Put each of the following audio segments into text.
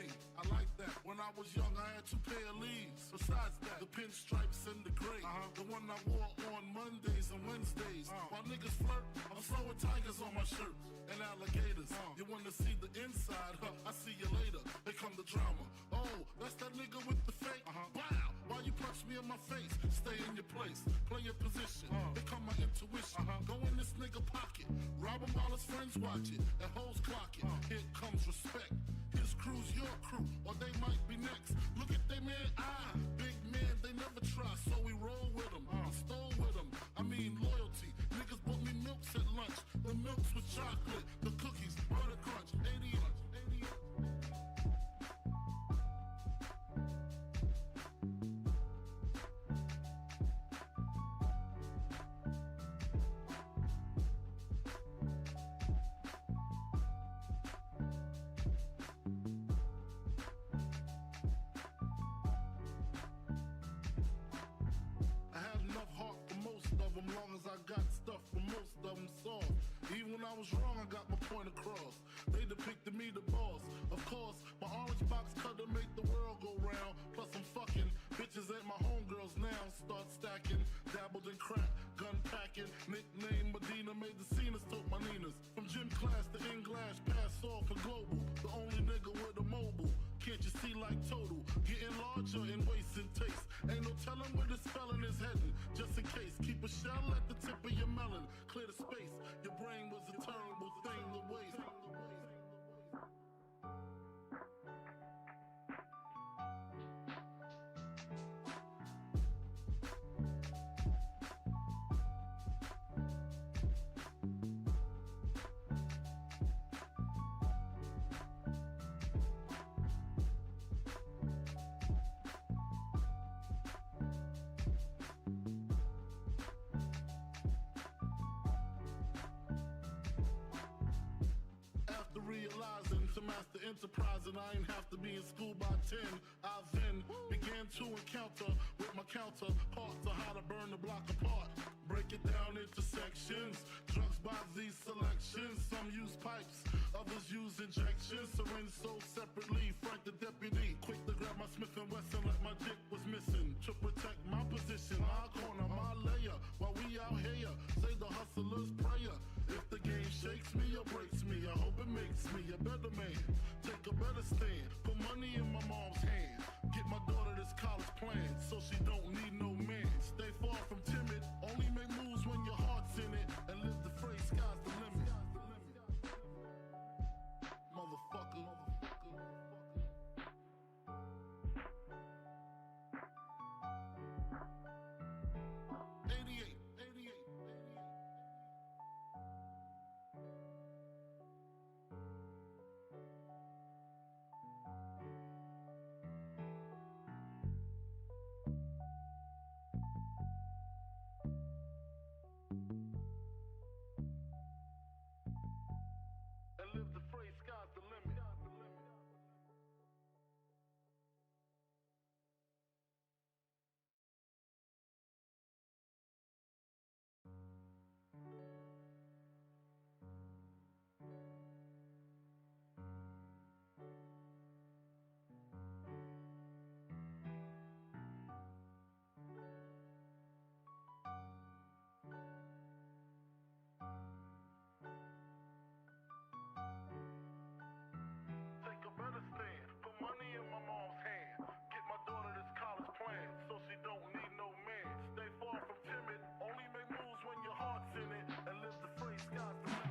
me. I like that. When I was young, I had 2 pair of leaves. Besides that, the pinstripes and the gray. The one I wore on Mondays and Wednesdays. While niggas flirt, I'm throwing tigers on my shirt and alligators. You wanna see the inside? I see you later. Here come the drama. Oh, that's that nigga with the fake. Wow, why you punch me in my face? Stay in your place, play your position. Here come my intuition. Go in this nigga pocket, rob him while his friends watch it. And hoes clock it. Here comes respect. His crew's your crew, or they might be next. Look at they man, big man, they never try, so we roll with them, stole with them. I mean loyalty. Niggas bought me milks at lunch. The milks with chocolate, the cookies, butter crunch, 88. Long as I got stuff for most of them soft. Even when I was wrong, I got my point across. They depicted me the boss. Of course, my orange box cutter make the world go round. Plus I'm fucking bitches at my homegirls now. Start stacking, dabbled in crack, gun packing. Nickname Medina, made the scenes, took my Ninas. From gym class to in-glass, pass off for global. The only nigga with a mobile. Can't you see like total? Getting larger in waist and taste. Ain't no telling where this felon is heading. Just in case, keep a shell at the tip of your melon. Clear the space. Your brain was a terrible thing to waste. Realizing to master enterprise and I ain't have to be in school by 10. I then began to encounter with my counterparts on how to burn the block apart. Break it down into sections. Drugs by these selections. Some use pipes, others use injections. Syringe sold separately. Frank the deputy, quick to grab my Smith and Wesson like my dick was missing. To protect my position, my corner, my layer. While we out here, say the hustler's prayer. If the game shakes me or breaks me, I hope it makes me a better man. Take a better stand, put money in my mom's hand. Get my daughter this college plan, so she don't need no man. Stay far from timid, only make moves when your heart's in it. And live the phrase, sky's the limit. Motherfucker. 88. And live the phrase, sky's the limit. Take a better stand, put money in my mom's hand. Get my daughter this college plan, so she don't need no man. Stay far from timid, only make moves when your heart's in it. And live the phrase, sky's the limit.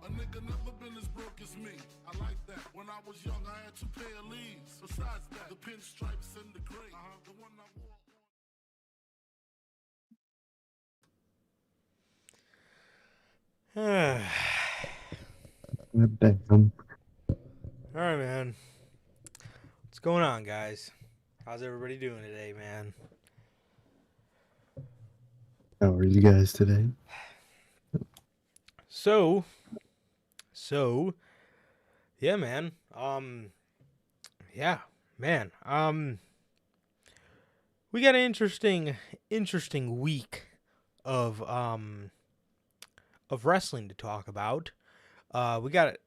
A nigga never been as broke as me. I like that. When I was young, I had 2 pair of leaves. Besides that, the pinstripes and the gray. The one I wore All right, man. What's going on, guys? How's everybody doing today, man? How are you guys today? So, yeah, man. Yeah, man. We got an interesting week of wrestling to talk about. We got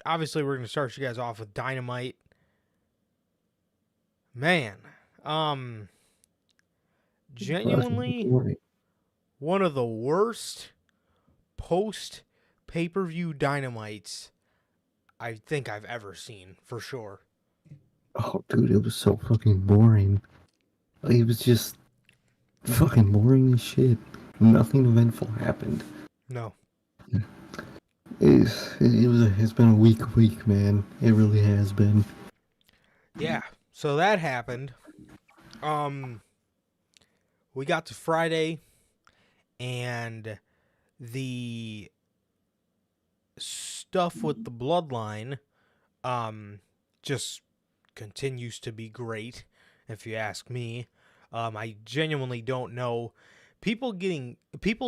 obviously we're gonna start you guys off with Dynamite. Man, Fucking genuinely boring. one of the worst post pay-per-view Dynamites I think I've ever seen, for sure. Oh, dude, it was so fucking boring. It was just fucking boring as shit. Nothing eventful happened. No. It's been a week, man. It really has been. Yeah. So that happened. We got to Friday, and the stuff with the bloodline just continues to be great, if you ask me. I genuinely don't know. People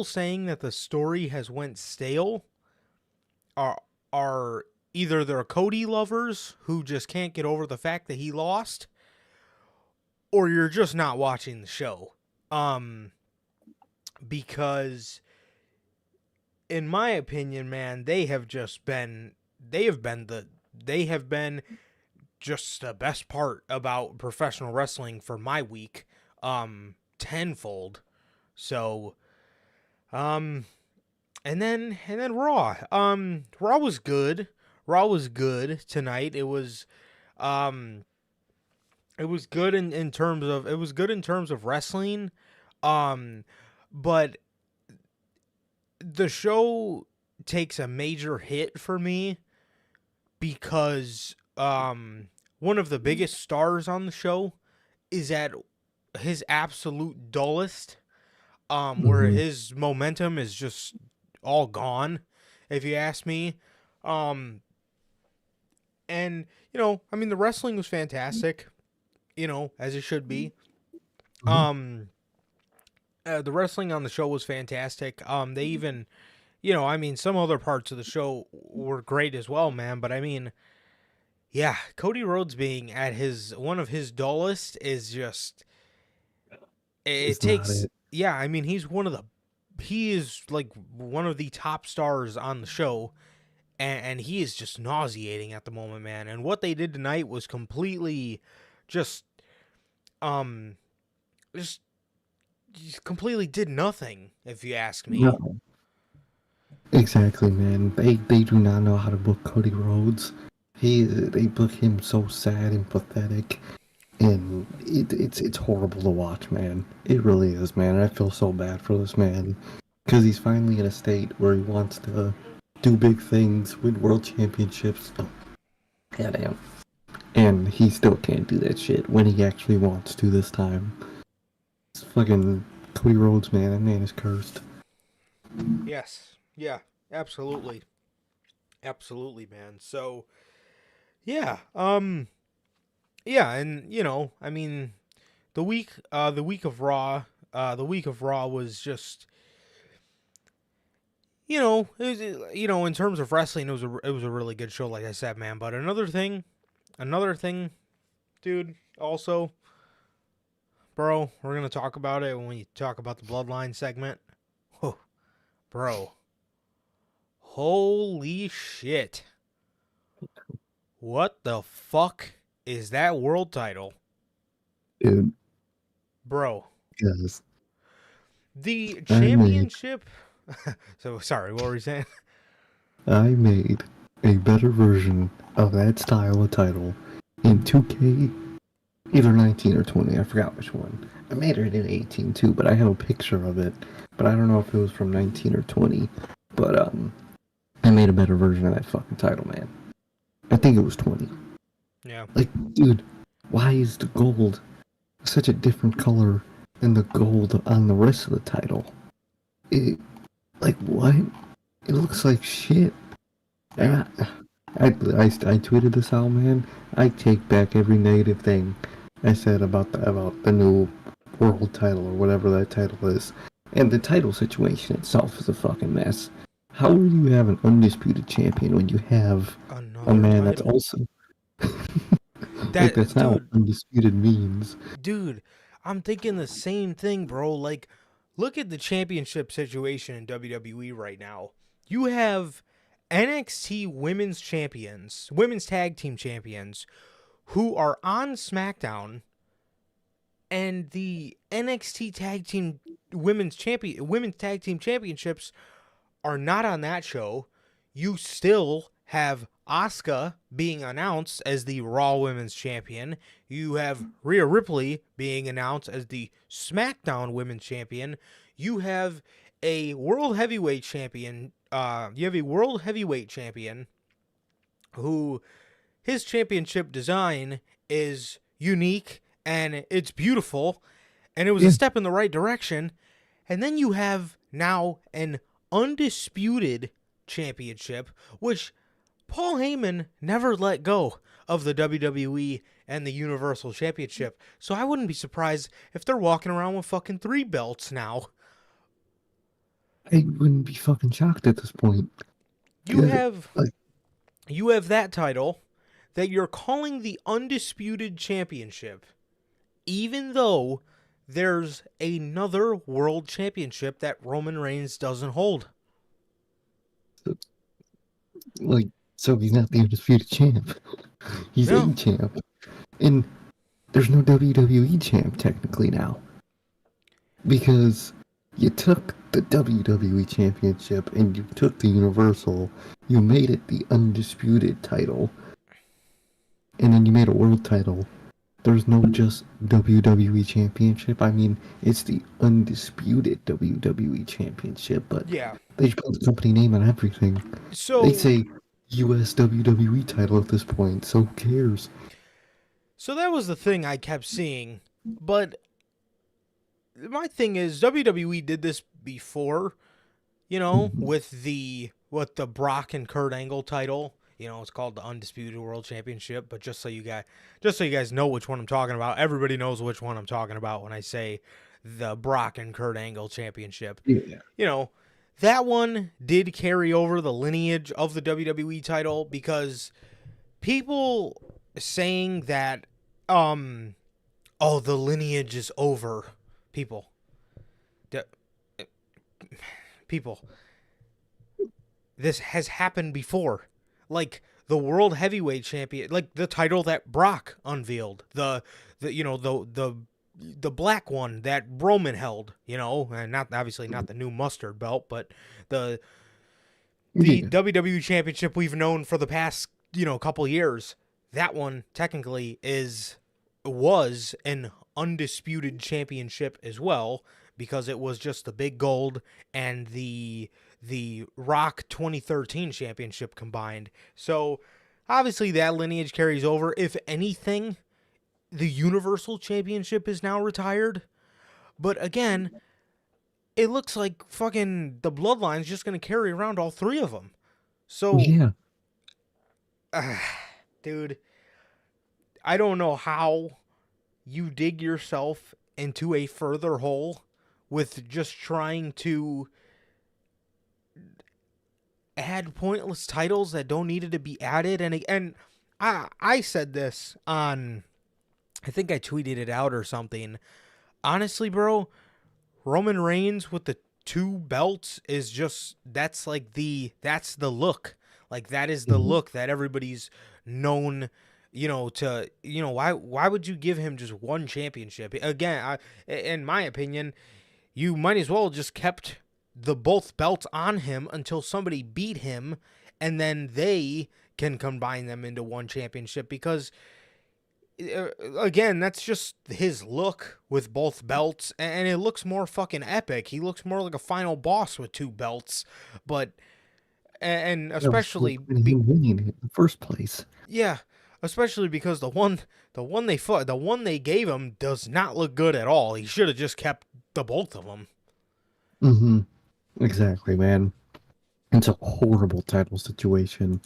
saying that the story has went stale are either they're Cody lovers who just can't get over the fact that he lost, or you're just not watching the show. Because in my opinion, man, they have been just the best part about professional wrestling for my week, tenfold. So, and then Raw. Raw was good. Raw was good tonight. It was good in terms of wrestling. But the show takes a major hit for me because one of the biggest stars on the show is at his absolute dullest, where his momentum is just all gone, if you ask me. And I mean, the wrestling was fantastic, as it should be. The wrestling on the show was fantastic. They even, I mean, some other parts of the show were great as well, man. But I mean, yeah, Cody Rhodes being at one of his dullest is just, It's not it. yeah, I mean, he is like one of the top stars on the show, and he is just nauseating at the moment, man. And what they did tonight was completely just completely did nothing, if you ask me. No. Exactly, man. They do not know how to book Cody Rhodes. They book him so sad and pathetic, and it's horrible to watch, man. It really is, man. I feel so bad for this man because he's finally in a state where he wants to do big things, win world championships. Oh, goddamn. And he still can't do that shit when he actually wants to this time. It's fucking Cody Rhodes, man. That man is cursed. Yes. Yeah, absolutely. Absolutely, man. So, yeah. Yeah, and I mean, the week of Raw was just, in terms of wrestling, it was a really good show, like I said, man. But another thing, dude, also, bro, we're gonna talk about it when we talk about the Bloodline segment. Oh, bro, holy shit! What the fuck is that world title, Dude, bro? yes. The championship. So sorry, what were you saying? I made a better version of that style of title in 2K, either 19 or 20, I forgot which one. I made it in 18 too, but I have a picture of it, but I don't know if it was from 19 or 20. But I made a better version of that fucking title, man. I think it was 20. Yeah. Like, dude, why is the gold such a different color than the gold on the rest of the title? Like, what? It looks like shit. And I tweeted this out, man. I take back every negative thing I said about the new world title or whatever that title is. And the title situation itself is a fucking mess. How will you have an undisputed champion when you have a Another man that's title. also like that's not what undisputed means. Dude, I'm thinking the same thing, bro. Like, look at the championship situation in WWE right now. You have NXT women's champions, women's tag team champions, who are on SmackDown, and the NXT tag team women's tag team championships are not on that show. You still have Asuka being announced as the Raw Women's Champion. You have Rhea Ripley being announced as the SmackDown Women's Champion. You have a World Heavyweight Champion. Who his championship design is unique and it's beautiful and it was a step in the right direction. And then you have now an undisputed championship, which Paul Heyman never let go of the WWE and the Universal Championship. So I wouldn't be surprised if they're walking around with fucking 3 belts now. I wouldn't be fucking shocked at this point. You have that title that you're calling the Undisputed Championship, even though there's another world championship that Roman Reigns doesn't hold. So he's not the undisputed champ. He's a champ. And there's no WWE champ technically now. Because you took the WWE championship and you took the Universal, you made it the undisputed title, and then you made a world title. There's no just WWE championship. I mean, it's the undisputed WWE championship, but they put the company name on everything. So they say US WWE title at this point, so who cares? So that was the thing I kept seeing, but my thing is WWE did this before, with the Brock and Kurt Angle title. It's called the Undisputed World Championship, but just so you guys know which one I'm talking about, everybody knows which one I'm talking about when I say the Brock and Kurt Angle Championship. Yeah. That one did carry over the lineage of the WWE title because people saying that, the lineage is over. People, this has happened before. Like the World Heavyweight Champion, like the title that Brock unveiled, the black one that Roman held, and not the new mustard belt, but the WWE Championship we've known for the past, couple years. That one technically was an undisputed championship as well, because it was just the big gold and the Rock 2013 championship combined. So obviously that lineage carries over. If anything, the Universal Championship is now retired. But again, it looks like fucking the Bloodline's just going to carry around all 3 of them. So, yeah. Dude, I don't know how you dig yourself into a further hole with just trying to add pointless titles that don't need to be added. And I said this on, I think I tweeted it out or something. Honestly, bro, Roman Reigns with the 2 belts is just, that's the look. Like that is the look that everybody's known, why would you give him just 1 championship? Again, in my opinion, you might as well just kept both belts on him until somebody beat him, and then they can combine them into 1 championship, because again, that's just his look with both belts, and it looks more fucking epic. He looks more like a final boss with 2 belts, but and especially winning in the first place. Yeah, especially because the one they gave him does not look good at all. He should have just kept the both of them. Exactly, man. It's a horrible title situation.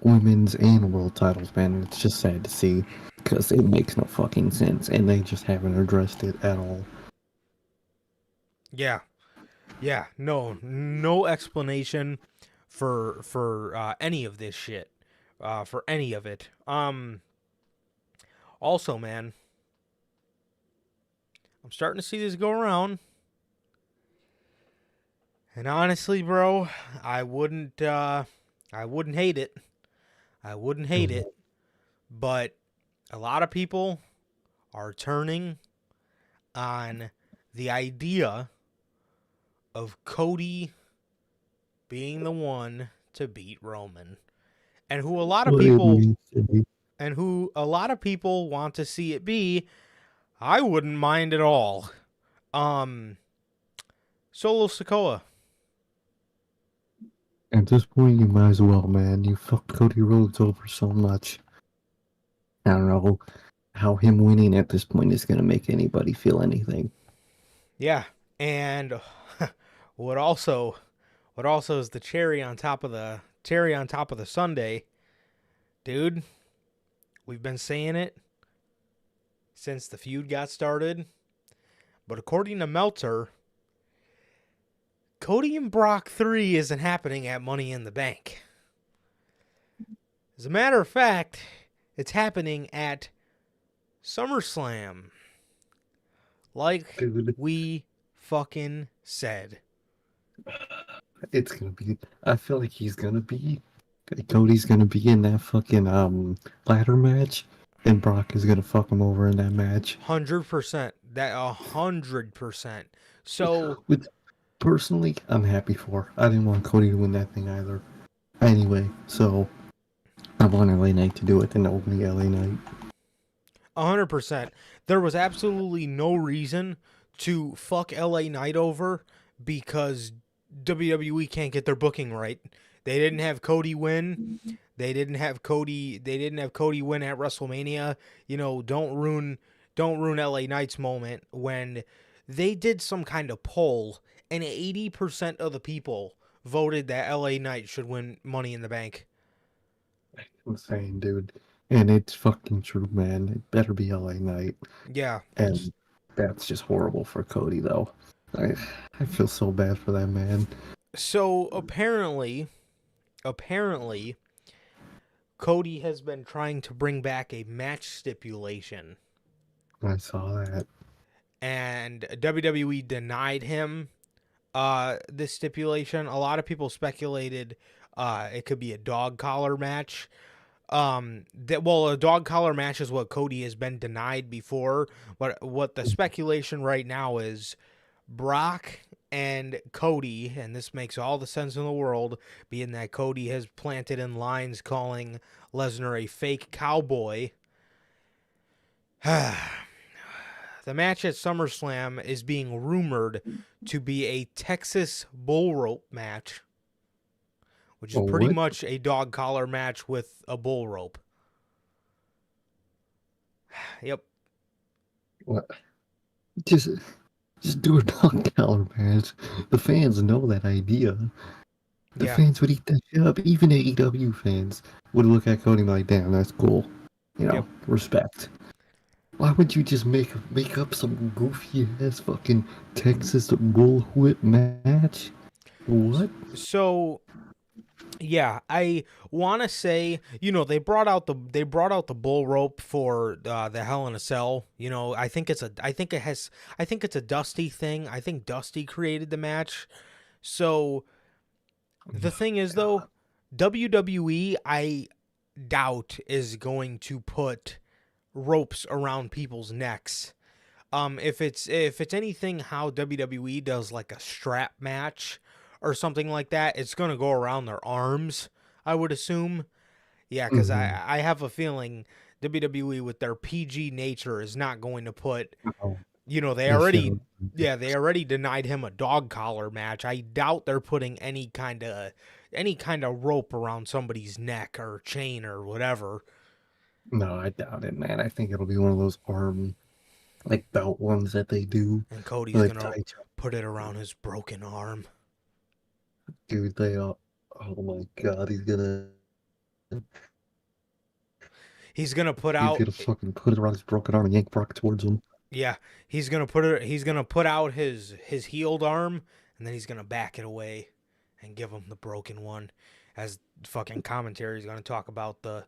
Women's and world titles, man. It's just sad to see because it makes no fucking sense, and they just haven't addressed it at all. Yeah. Yeah, no explanation for any of this shit, for any of it. Also, man, I'm starting to see this go around, and honestly, bro, I wouldn't hate it. I wouldn't hate it, but a lot of people are turning on the idea of Cody being the one to beat Roman, and who a lot of people want to see it be. I wouldn't mind at all. Solo Sikoa. At this point, you might as well, man. You fucked Cody Rhodes over so much. I don't know how him winning at this point is going to make anybody feel anything. Yeah, and what also is the cherry on top of the sundae, dude. We've been saying it since the feud got started, but according to Meltzer, Cody and Brock 3 isn't happening at Money in the Bank. As a matter of fact, it's happening at SummerSlam. Like Dude, we fucking said. it's going to be... I feel like Cody's going to be in that fucking ladder match, and Brock is going to fuck him over in that match. 100%. That 100%. So... Which, personally, I'm happy for. I didn't want Cody to win that thing either. Anyway, so... I want LA Knight to do it, and opening LA Knight. 100%. There was absolutely no reason to fuck LA Knight over because WWE can't get their booking right. They didn't have Cody win. They didn't have Cody win at WrestleMania. You know, don't ruin LA Knight's moment when they did some kind of poll and 80% of the people voted that LA Knight should win Money in the Bank. Insane, dude. And it's fucking true, man. It better be LA Knight. Yeah. And that's just horrible for Cody, though. I feel so bad for that man. So apparently, Cody has been trying to bring back a match stipulation. I saw that. And WWE denied him this stipulation. A lot of people speculated it could be a dog collar match. A dog collar match is what Cody has been denied before. But what the speculation right now is Brock and Cody, and this makes all the sense in the world, being that Cody has planted in lines calling Lesnar a fake cowboy. The match at SummerSlam is being rumored to be a Texas bull rope match, which is pretty much a dog collar match with a bull rope. Yep. What? Just do a dog collar match. The fans know that idea. The fans would eat that shit up. Even AEW fans would look at Cody like, damn, that's cool. You know, respect. Why would you just make up some goofy ass fucking Texas bullwhip match? What? So, yeah, I want to say, you know, they brought out the bull rope for the Hell in a Cell. You know, I think it's a Dusty thing. I think Dusty created the match. So the thing is, though, WWE, I doubt is going to put ropes around people's necks. If it's anything how WWE does like a strap match or something like that, it's gonna go around their arms, I would assume. Yeah, because I have a feeling WWE with their PG nature is not going to put, you know, they already denied him a dog collar match. I doubt they're putting any kind of rope around somebody's neck or chain or whatever. No, I doubt it, man. I think it'll be one of those arm, like, belt ones that they do. And Cody's like, gonna put it around his broken arm. Dude, they are. Oh my god, he's gonna put out. He's gonna fucking put it around his broken arm and yank Brock towards him. Yeah, he's gonna put out his healed arm and then he's gonna back it away and give him the broken one, as fucking commentary is gonna talk about the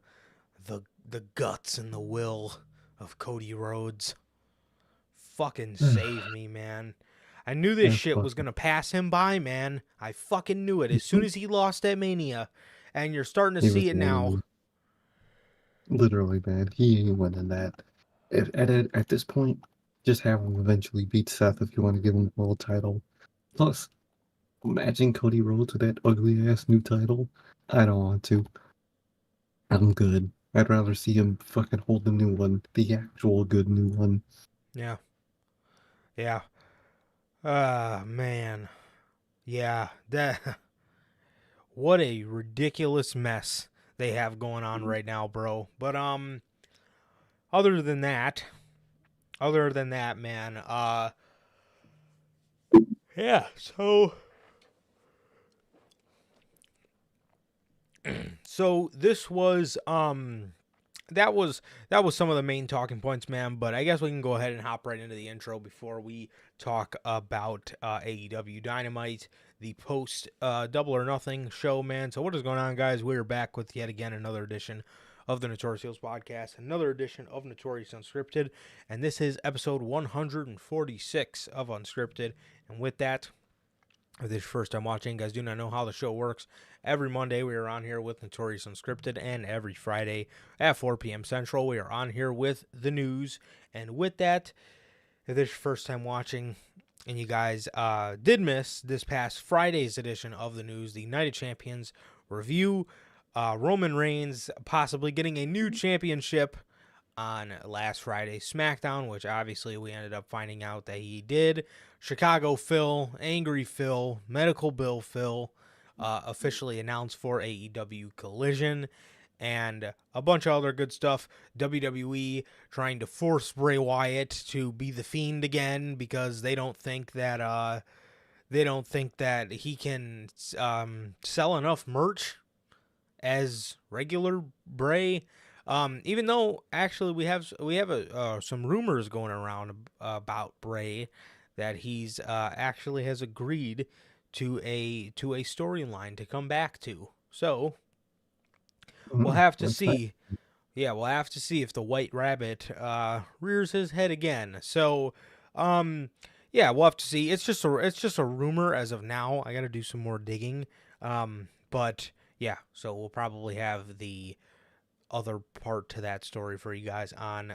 guts and the will of Cody Rhodes. Fucking save me, man. I knew this That shit was fucking gonna pass him by, man. I fucking knew it. As soon as he lost at Mania, and you're starting to he see was it now. literally, man. He ain't winning that. At this point, just have him eventually beat Seth if you want to give him the world title. Plus, imagine Cody Rhodes with that ugly ass new title. I don't want to. I'm good. I'd rather see him fucking hold the new one, the actual good new one. Yeah. Yeah. Man. Yeah. That. What a ridiculous mess they have going on right now, bro. But other than that, man, yeah. So this was that was some of the main talking points, man. But I guess we can go ahead and hop right into the intro before we talk about AEW Dynamite, the post Double or Nothing show, man. So what is going on, guys? We're back with yet again another edition of the Notorious podcast, another edition of Notorious Unscripted, and this is episode 146 of Unscripted. And with that, if this is your first time watching, guys, do not know how the show works. Every Monday, we are on here with Notorious Unscripted, and every Friday at 4 p.m. Central, we are on here with the news. And with that, if this is your first time watching, and you guys did miss this past Friday's edition of the news, the Night of Champions review, Roman Reigns possibly getting a new championship on last Friday's SmackDown, which obviously we ended up finding out that he did. Chicago Phil, Angry Phil, Medical Bill Phil, officially announced for AEW Collision, and a bunch of other good stuff. WWE trying to force Bray Wyatt to be the Fiend again because they don't think that he can sell enough merch as regular Bray. Even though actually we have some rumors going around about Bray that he's actually has agreed to a storyline to come back to. So we'll have to see. Yeah, we'll have to see if the White Rabbit rears his head again. So, yeah, we'll have to see. It's just a rumor as of now. I got to do some more digging. But yeah, so we'll probably have the other part to that story for you guys on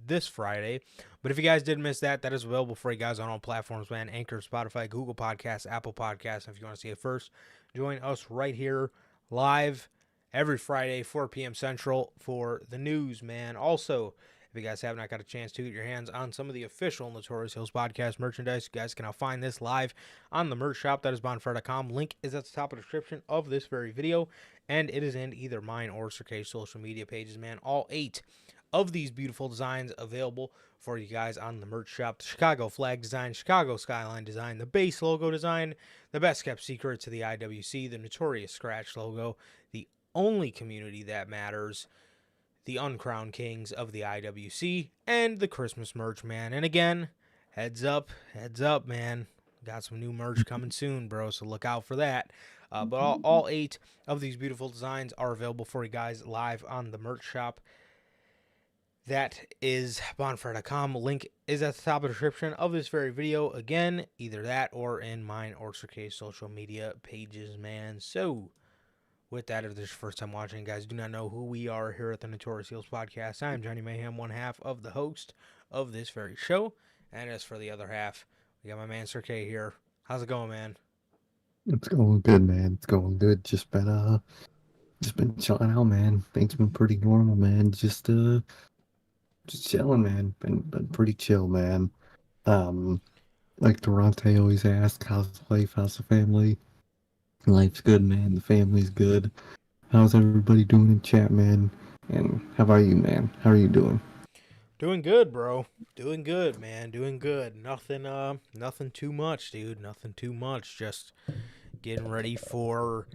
this Friday. But if you guys did miss that, that is available for you guys on all platforms, man. Anchor, Spotify, Google Podcasts, Apple Podcasts. And if you want to see it first, join us right here live every Friday, 4 p.m. Central for the news, man. Also, if you guys have not got a chance to get your hands on some of the official Notorious Hills Podcast merchandise, you guys can now find this live on the merch shop. That is bonfire.com. Link is at the top of the description of this very video, and it is in either mine or Sir K's social media pages, man. All 8 of these beautiful designs available for you guys on the merch shop. The Chicago flag design, Chicago skyline design, the base logo design, the best kept secret to the IWC, the Notorious scratch logo, the only community that matters, the Uncrowned Kings of the IWC, and the Christmas merch, man. And again, heads up, man. Got some new merch coming soon, bro, so look out for that. But all 8 of these beautiful designs are available for you guys live on the merch shop. That is bonfire.com. Link is at the top of the description of this very video. Again, either that or in mine or Sir K's social media pages, man. So, with that, if this is your first time watching, guys, do not know who we are here at the Notorious Heels Podcast. I am Johnny Mayhem, one half of the host of this very show. And as for the other half, we got my man Sir K here. How's it going, man? It's going good, man. It's going good. Just been chilling out, man. Things been pretty normal, man. Just chilling, man. Been pretty chill, man. Like Durante always asks, how's life? How's the family? Life's good, man. The family's good. How's everybody doing in chat, man? And how about you, man? How are you doing? Doing good, bro. Doing good, man. Doing good. Nothing too much, dude. Nothing too much. Just getting ready for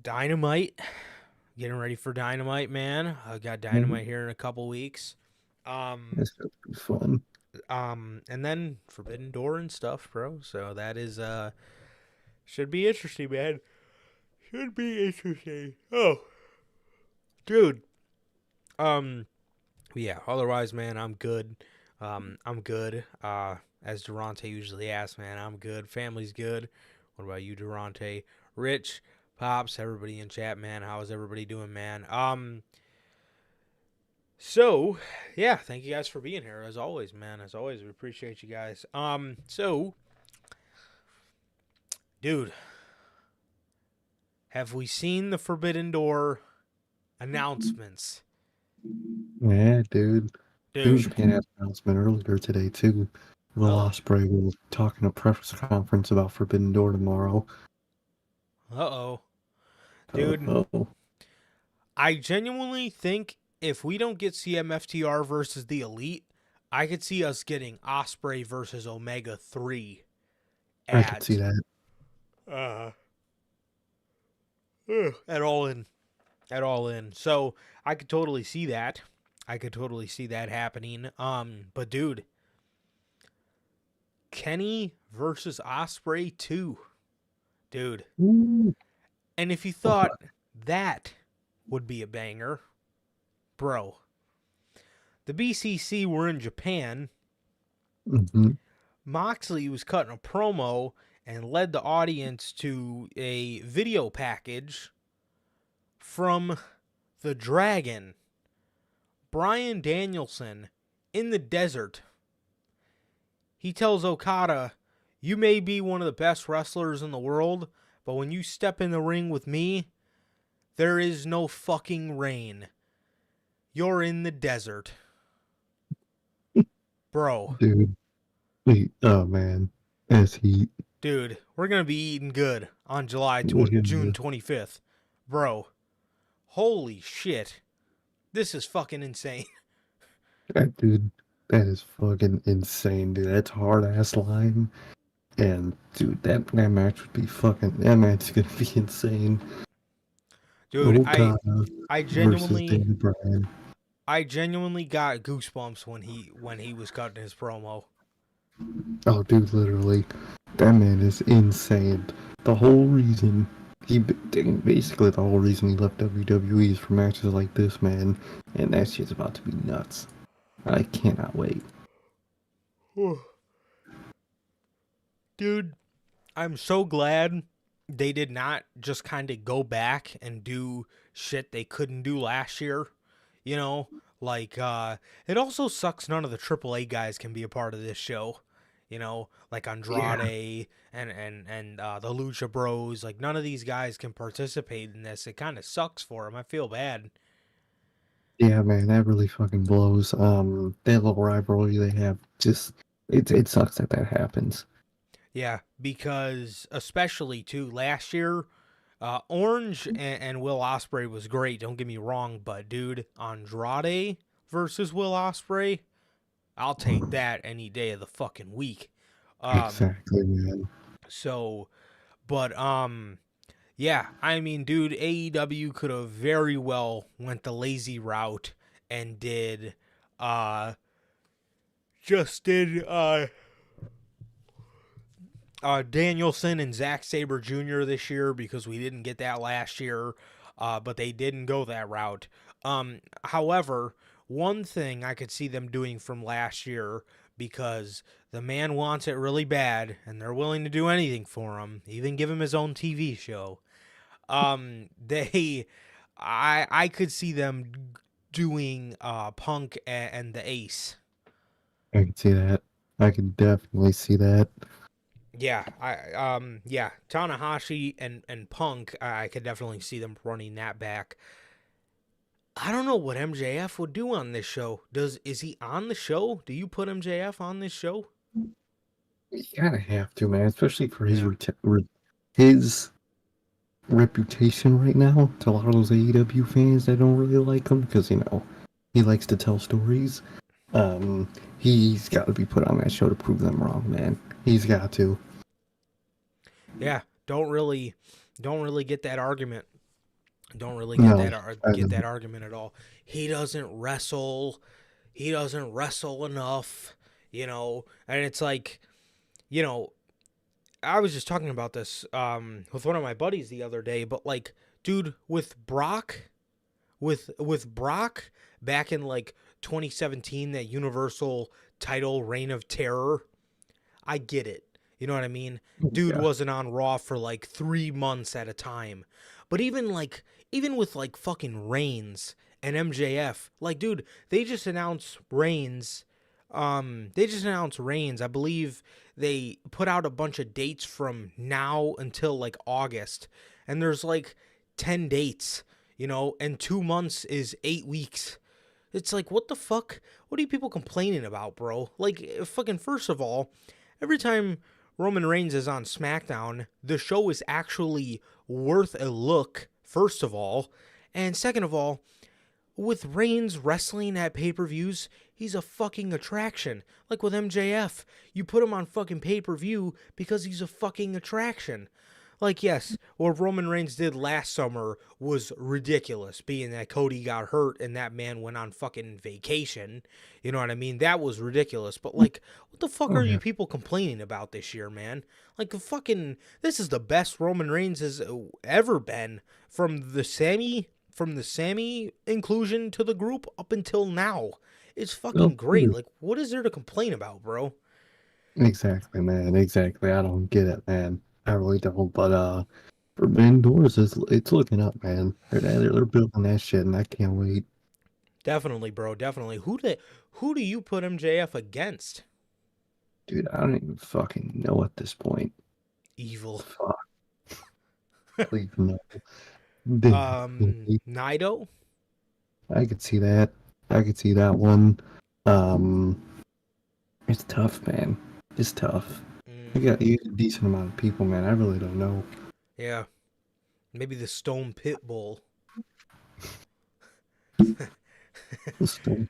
Dynamite. Man. I got Dynamite here in a couple weeks. It's gonna be fun. And then Forbidden Door and stuff, bro. So that is should be interesting, man. Should be interesting. Oh, dude. Yeah. Otherwise, man, I'm good. I'm good. As Durante usually asks, man, I'm good. Family's good. What about you, Durante? Rich, Pops, everybody in chat, man. How is everybody doing, man? So, yeah, thank you guys for being here as always, man. As always, we appreciate you guys. So, dude, have we seen the Forbidden Door announcements? Yeah, dude. New Dude. Japan had an announcement earlier today too. Will Oh. Ospreay will talk in a press conference about Forbidden Door tomorrow. Uh-oh. Dude, Uh-oh. I genuinely think if we don't get CMFTR versus the Elite, I could see us getting Ospreay versus Omega 3 I could see that. At All In. At All In. So I could totally see that. I could totally see that happening. But dude, Kenny versus Ospreay 2. Dude. Ooh. And if you thought that would be a banger, bro, the BCC were in Japan. Mm-hmm. Moxley was cutting a promo and led the audience to a video package from the Dragon, Bryan Danielson, in the desert. He tells Okada, "You may be one of the best wrestlers in the world, but when you step in the ring with me, there is no fucking rain. You're in the desert." Bro. Dude. Oh man. That's heat. Dude, we're going to be eating good on June 25th. Bro. Holy shit. This is fucking insane. Dude, that is fucking insane, dude. That's hard ass line. And dude, that match would be that match is gonna be insane. Dude, Okada I versus genuinely Daniel Bryan. I genuinely got goosebumps when he was cutting his promo. Oh, dude, literally, that man is insane. The whole reason basically the whole reason he left WWE is for matches like this, man. And that shit's about to be nuts. I cannot wait. Dude, I'm so glad they did not just kind of go back and do shit they couldn't do last year. You know, like, it also sucks none of the AAA guys can be a part of this show. You know, like Andrade and the Lucha Bros. Like, none of these guys can participate in this. It kind of sucks for them. I feel bad. Yeah, man, that really fucking blows. That little rivalry they have, just it sucks that happens. Yeah, because especially too last year, Orange and Will Ospreay was great. Don't get me wrong, but dude, Andrade versus Will Ospreay, I'll take that any day of the fucking week. Exactly, man. So, but yeah, I mean, dude, AEW could have very well went the lazy route and did Danielson and Zack Sabre Jr. this year, because we didn't get that last year, but they didn't go that route. However, one thing I could see them doing from last year, because the man wants it really bad, and they're willing to do anything for him, even give him his own TV show. I could see them doing Punk and the Ace. I can see that. I can definitely see that. Yeah, Tanahashi and Punk, I could definitely see them running that back. I don't know what MJF would do on this show. Is he on the show? Do you put MJF on this show? You gotta have to, man, especially for his his reputation right now to a lot of those AEW fans that don't really like him because, you know, he likes to tell stories. He's got to be put on that show to prove them wrong, man. He's got to. Yeah, don't really get that argument. Don't really get that argument at all. He doesn't wrestle. He doesn't wrestle enough. And it's like, you know, I was just talking about this with one of my buddies the other day, but like, dude, with Brock back in like 2017, that Universal title reign of terror, I get it. You know what I mean? Dude Yeah. wasn't on Raw for like 3 months at a time. But even with like fucking Reigns and MJF, like dude, they just announced Reigns. I believe they put out a bunch of dates from now until like August. And there's like 10 dates, and 2 months is 8 weeks. It's like, what the fuck? What are you people complaining about, bro? Like, fucking, first of all, every time Roman Reigns is on SmackDown, the show is actually worth a look, first of all. And second of all, with Reigns wrestling at pay-per-views, he's a fucking attraction. Like with MJF, you put him on fucking pay-per-view because he's a fucking attraction. Like, yes, what Roman Reigns did last summer was ridiculous, being that Cody got hurt and that man went on fucking vacation. You know what I mean? That was ridiculous. But, like, what the fuck Oh are you yeah. people complaining about this year, man? Like, fucking, this is the best Roman Reigns has ever been from the Sammy inclusion to the group up until now. It's Oh, fucking great. Like, what is there to complain about, bro? exactly, man. Exactly. I don't get it, man. I really don't. But Forbidden Doors it's looking up, man. They're building that shit, and I can't wait. Definitely, bro. Definitely. Who do you put MJF against? Dude, I don't even fucking know at this point. Evil. Fuck, please no. Damn. Nido. I could see that. I could see that one. Um, it's tough, man. It's tough. You got a decent amount of people, man. I really don't know. Yeah. Maybe the Stone Pitbull. Still,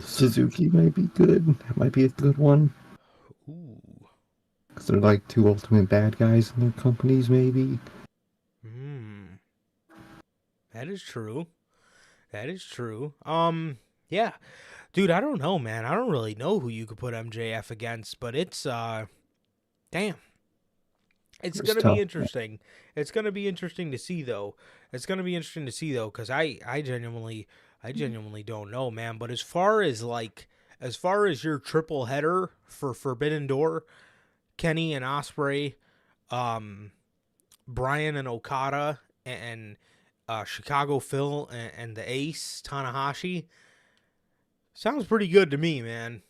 Suzuki might be good. That might be a good one. Ooh. Because they're like two ultimate bad guys in their companies, maybe. Hmm. That is true. That is true. Yeah. Dude, I don't know, man. I don't really know who you could put MJF against, but it's damn. It's It's gonna be tough. interesting. It's gonna be interesting to see though. It's gonna be interesting to see though, because I genuinely don't know, man. But as far as your triple header for Forbidden Door, Kenny and Osprey, um, Brian and Okada, and Chicago Phil and the Ace Tanahashi, sounds pretty good to me, man.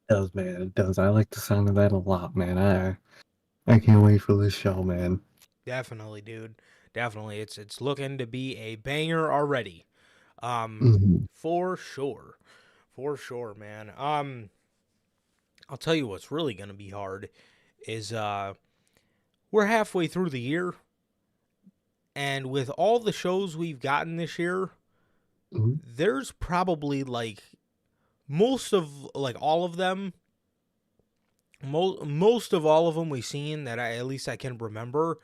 It does, man. It does. I like the sound of that a lot, man. I can't wait for this show, man. Definitely, dude. Definitely, it's looking to be a banger already. Hmm. For sure, man. I'll tell you what's really gonna be hard is we're halfway through the year, and with all the shows we've gotten this year, Hmm. there's probably like most of like all of them. Most of all of them we've seen that at least I can remember.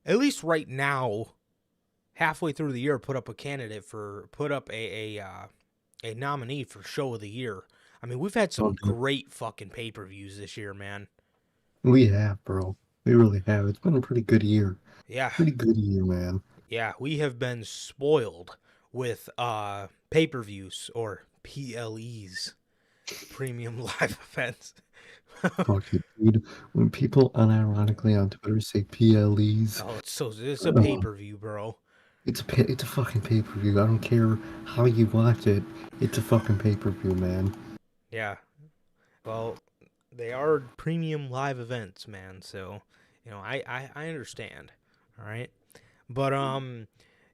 At least right now, halfway through the year, put up a nominee for show of the year. I mean, we've had some Okay. great fucking pay-per-views this year, man. We have, bro. We really have. It's been a pretty good year. Yeah. Pretty good year, man. Yeah, we have been spoiled with pay-per-views or PLEs, premium live events. Fuck it, dude. When people unironically on Twitter say PLEs, Oh, it's a uh, pay-per-view, bro. it's a fucking pay per view. I don't care how you watch it. It's a fucking pay per view, man. Yeah. Well, they are premium live events, man. So, I understand. All right. But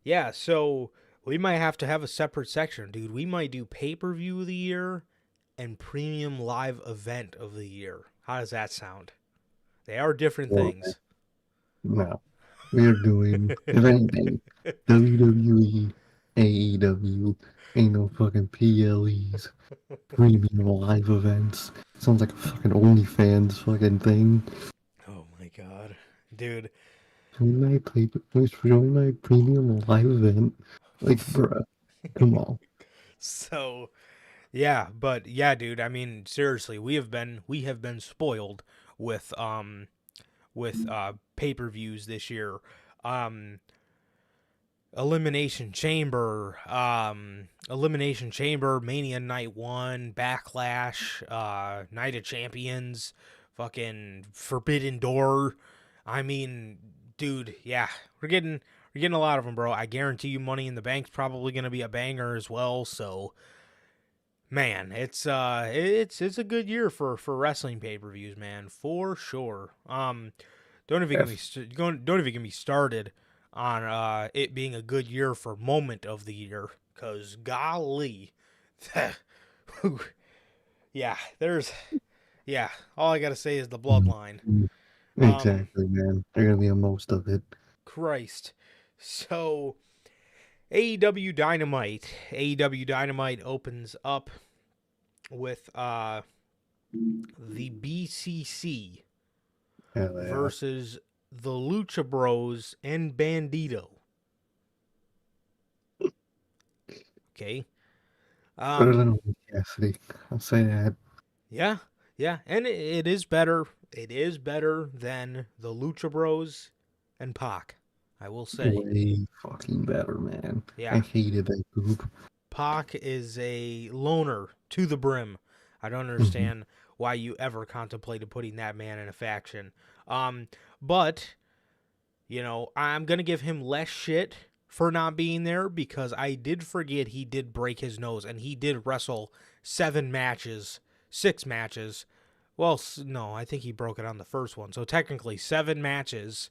yeah. So we might have to have a separate section, dude. We might do pay per view of the year and premium live event of the year. How does that sound? They are different Well, things. no, we are doing if anything, WWE, AEW, ain't no fucking PLEs, premium live events. Sounds like a fucking OnlyFans fucking thing. Oh my god, dude. Join my premium live event. Like, bruh, come on. So Yeah, but yeah, dude. I mean, seriously, we have been spoiled with pay-per-views this year. Um Elimination Chamber, Mania Night 1, Backlash, Night of Champions, fucking Forbidden Door. I mean, dude, yeah, we're getting a lot of them, bro. I guarantee you Money in the Bank's probably going to be a banger as well, so man, it's a good year for wrestling pay-per-views, man, for sure. Don't even get me Yes. don't even get me started on it being a good year for moment of the year, cause golly, yeah, yeah. All I gotta say is the bloodline. Mhm. Um, Exactly, man. They're gonna be a most of it. Christ. So AEW Dynamite opens up with the BCC Hell yeah. versus the Lucha Bros and Bandito. Okay. Better than Um, Orange Cassidy. I'll say that. yeah, yeah, and it is better. It is better than the Lucha Bros and Pac. I will say, Way fucking better, man. I yeah, hated that group. Pac is a loner to the brim. I don't Hmm. understand why you ever contemplated putting that man in a faction. Um, but I'm gonna give him less shit for not being there because I did forget he did break his nose and he did wrestle 7 matches, 6 matches. Well, no, I think he broke it on the first one. So technically 7 matches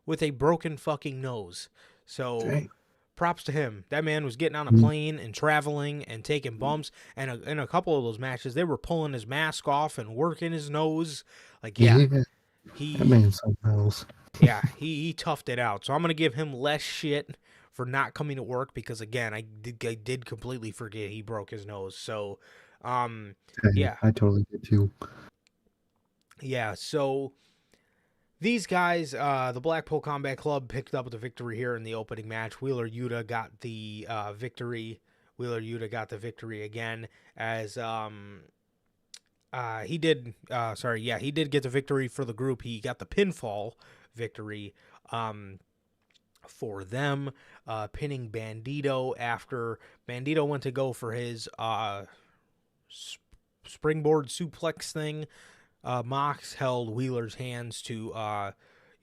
with a broken fucking nose. So Dang. props to him. That man was getting on a plane and traveling and taking bumps. And in a couple of those matches, they were pulling his mask off and working his nose. Like, yeah, Yeah, that he man's something else. yeah, he toughed it out. So I'm gonna give him less shit for not coming to work because again, I did completely forget he broke his nose. So, um, Hey, yeah, I totally did too. yeah. So these guys, the Blackpool Combat Club picked up the victory here in the opening match. Wheeler Yuta got the victory. Wheeler Yuta got the victory again as he did. Sorry, yeah, he did get the victory for the group. He got the pinfall victory. For them, pinning Bandito after Bandito went to go for his springboard suplex thing. Mox held Wheeler's hands to,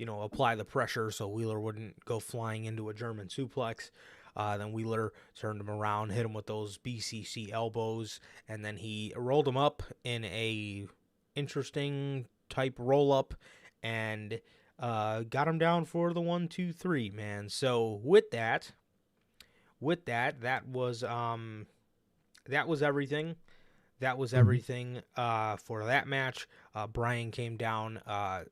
apply the pressure so Wheeler wouldn't go flying into a German suplex. Then Wheeler turned him around, hit him with those BCC elbows, and then he rolled him up in a interesting type roll up and got him down for the 1, 2, 3, man. So that was everything. That was Mhm. everything for that match. Brian came down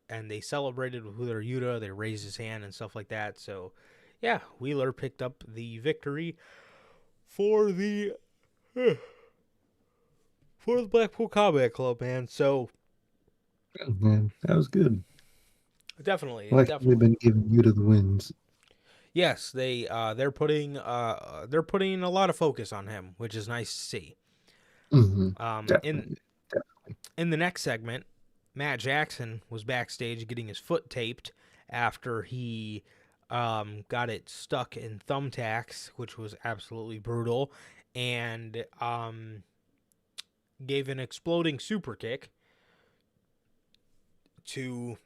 and they celebrated with Wheeler Yuta. They raised his hand and stuff like that. So, yeah, Wheeler picked up the victory for the for the Blackpool Combat Club, man. So Yeah, man, that was good. I definitely, like how they've definitely, been giving you to the wins. yes, they're putting a lot of focus on him, which is nice to see. Hmm. Um, in Definitely. Definitely. in the next segment, Matt Jackson was backstage getting his foot taped after he got it stuck in thumbtacks, which was absolutely brutal, and gave an exploding super kick to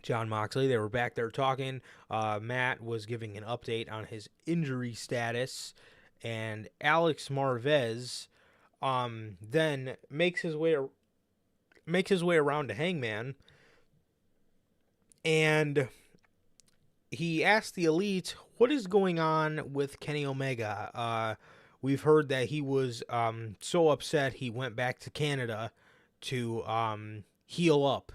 John Moxley. They were back there talking. Matt was giving an update on his injury status, and Alex Marvez then makes his way around to Hangman, and he asked the Elite what is going on with Kenny Omega. We've heard that he was so upset he went back to Canada to heal up,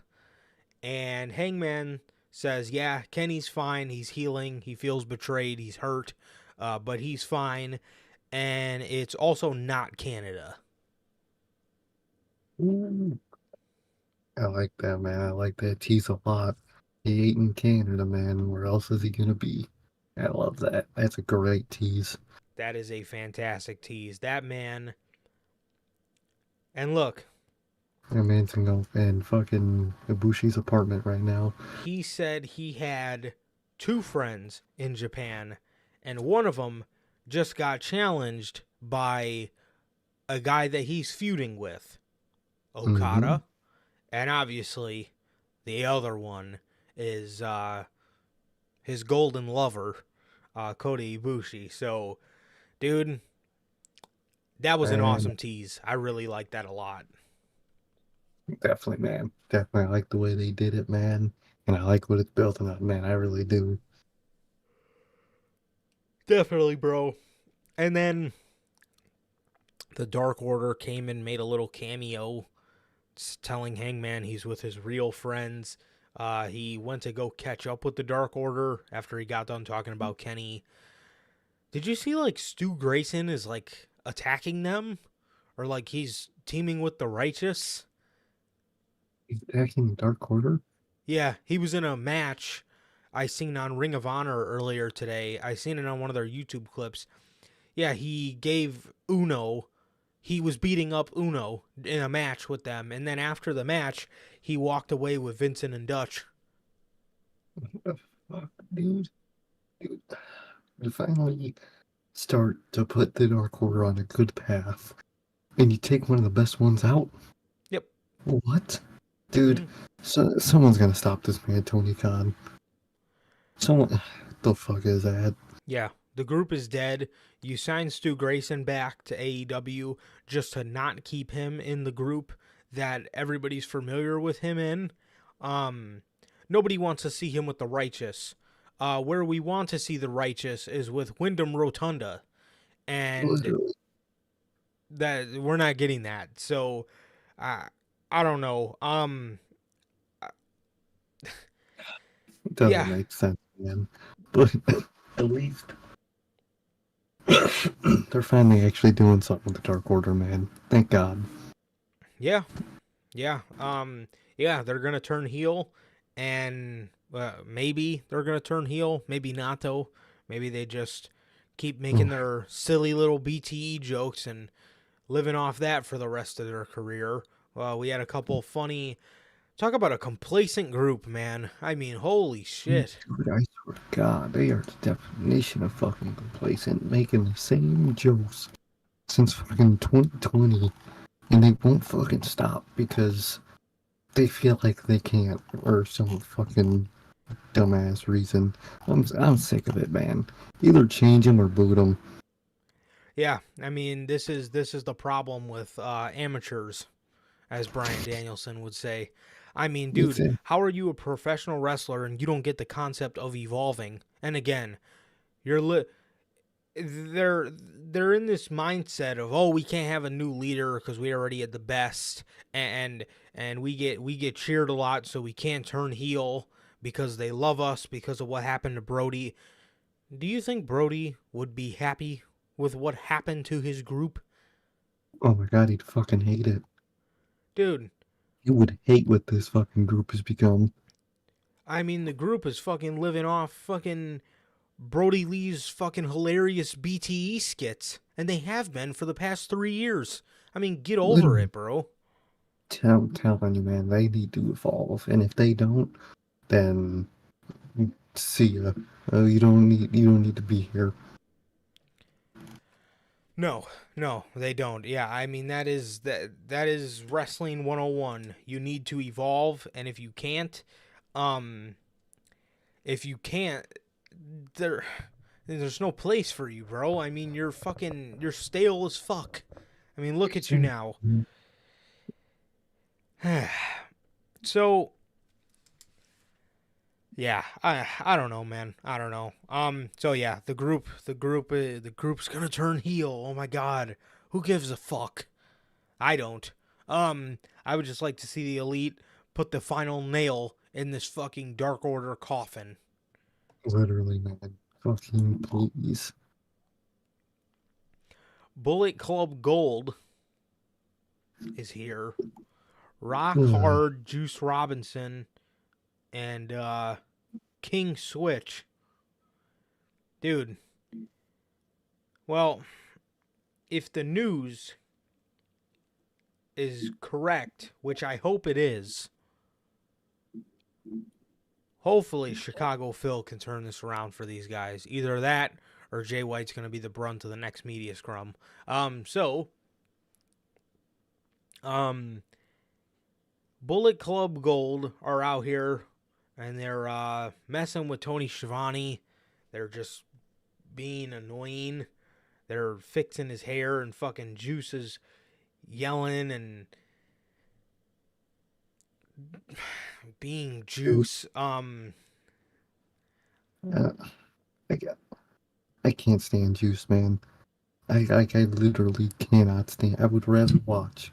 and Hangman says, "Yeah, Kenny's fine. He's healing. He feels betrayed. He's hurt, but he's fine." And it's also not Canada. Ooh, I like that, man. I like that tease a lot. He ain't in Canada, man. Where else is he gonna be? I love that. That's a great tease. That is a fantastic tease. That man And look, That man's in fucking Ibushi's apartment right now. he said he had two friends in Japan, and one of them just got challenged by a guy that he's feuding with, Mm-hmm. Okada, and obviously the other one is his golden lover, Kota Ibushi. So, dude, that was an And awesome tease. I really like that a lot. definitely, man. Definitely, I like the way they did it, man. And I like what it's built on, man. I really do. Definitely, bro. And then the Dark Order came and made a little cameo, telling Hangman he's with his real friends. He went to go catch up with the Dark Order after he got done talking about Kenny. Did you see like Stu Grayson is like attacking them, or like he's teaming with the Righteous? He's attacking Dark Order. Yeah, he was in a match I seen on Ring of Honor earlier today. I seen it on one of their YouTube clips. Yeah, he gave Uno. He was beating up Uno in a match with them, and then after the match, he walked away with Vincent and Dutch. What the fuck, dude? Dude, to finally start to put the Dark Order on a good path, and you take one of the best ones out. Yep. What? Dude, Mm-hmm. someone's gonna stop this man, Tony Khan. Someone, the fuck is that? Yeah, the group is dead. You signed Stu Grayson back to AEW just to not keep him in the group that everybody's familiar with him in. Um, Nobody wants to see him with the Righteous. Where we want to see the Righteous is with Wyndham Rotunda, and Literally, that we're not getting that. So, uh, I don't know. it doesn't Yeah, make sense, man. But at least they're finally actually doing something with the Dark Order, man. Thank God. yeah, yeah. Yeah, they're gonna turn heel, and maybe they're gonna turn heel. Maybe not though. Maybe they just keep making Mm, their silly little BTE jokes and living off that for the rest of their career. Well, we had a couple funny. Talk about a complacent group, man. I mean, holy shit. Dude, I swear to God, they are the definition of fucking complacent, making the same jokes since fucking 2020, and they won't fucking stop because they feel like they can't, or some fucking dumbass reason. I'm sick of it, man. Either change them or boot them. Yeah, I mean, this is the problem with amateurs, as Brian Danielson would say. I mean, It's dude, how are you a professional wrestler and you don't get the concept of evolving? And again, you're they're in this mindset of, oh, we can't have a new leader because we already had the best, and we get cheered a lot, so we can't turn heel because they love us because of what happened to Brody. Do you think Brody would be happy with what happened to his group? oh my God, he'd fucking hate it. Dude, He would hate what this fucking group has become. I mean, the group is fucking living off fucking Brody Lee's fucking hilarious BTE skits, and they have been for the past 3 years. I mean, get over Literally, it, bro. telling you, man, they need to evolve, and if they don't, then see ya. You don't need to be here. No, no, they don't. Yeah, I mean that is wrestling 101. You need to evolve, and um if you can't there there's no place for you, bro. I mean, you're stale as fuck. I mean, look at you now. So, yeah, I don't know, man. I don't know. So yeah, the group's going to turn heel. Oh my god. Who gives a fuck? I don't. I would just like to see the Elite put the final nail in this fucking Dark Order coffin. Literally, man. Fucking please. Bullet Club Gold is here. Rock Ugh. Hard Juice Robinson and King Switch. Dude, well, if the news is correct, which I hope it is, hopefully Chicago Phil can turn this around for these guys. Either that or Jay White's going to be the brunt of the next media scrum. Bullet Club Gold are out here, and they're messing with Tony Schiavone. They're just being annoying. They're fixing his hair, and fucking Juice is yelling and being Juice. Uh, I, I can't stand Juice, man. I literally cannot stand. I would rather watch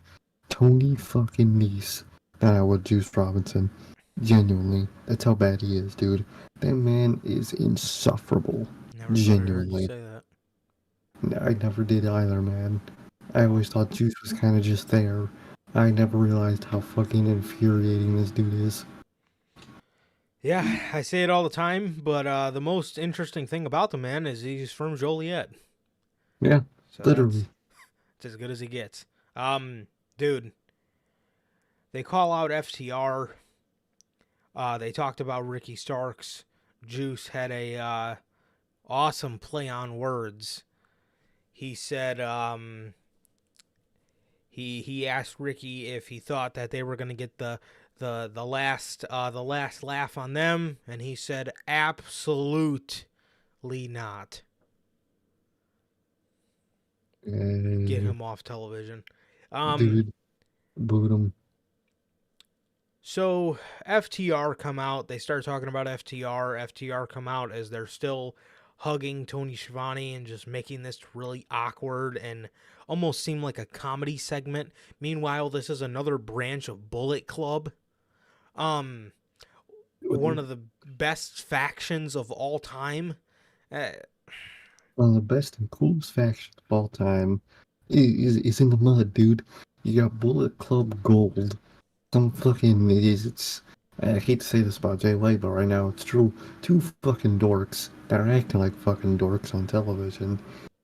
Tony fucking Nese than I would Juice Robinson. Genuinely, that's how bad he is, dude. That man is insufferable. Never thought I heard you Genuinely. say that. I never did either, man. I always thought Juice was kind of just there. I never realized how fucking infuriating this dude is. Yeah, I say it all the time, but the most interesting thing about the man is he's from Joliet. Yeah, So literally. it's as good as he gets. Dude, they call out FTR. They talked about Ricky Starks. Juice had a awesome play on words. He said he asked Ricky if he thought that they were going to get the last laugh on them, and he said absolutely not. Get him off television. Dude, boot him. So FTR come out. They start talking about FTR. FTR come out as they're still hugging Tony Schiavone and just making this really awkward and almost seem like a comedy segment. Meanwhile, this is another branch of Bullet Club. One of the best factions of all time. One of the best and coolest factions of all time is in the mud, dude. You got Bullet Club Gold. Some fucking idiots. I hate to say this about Jay White, but right now it's true. Two fucking dorks that are acting like fucking dorks on television.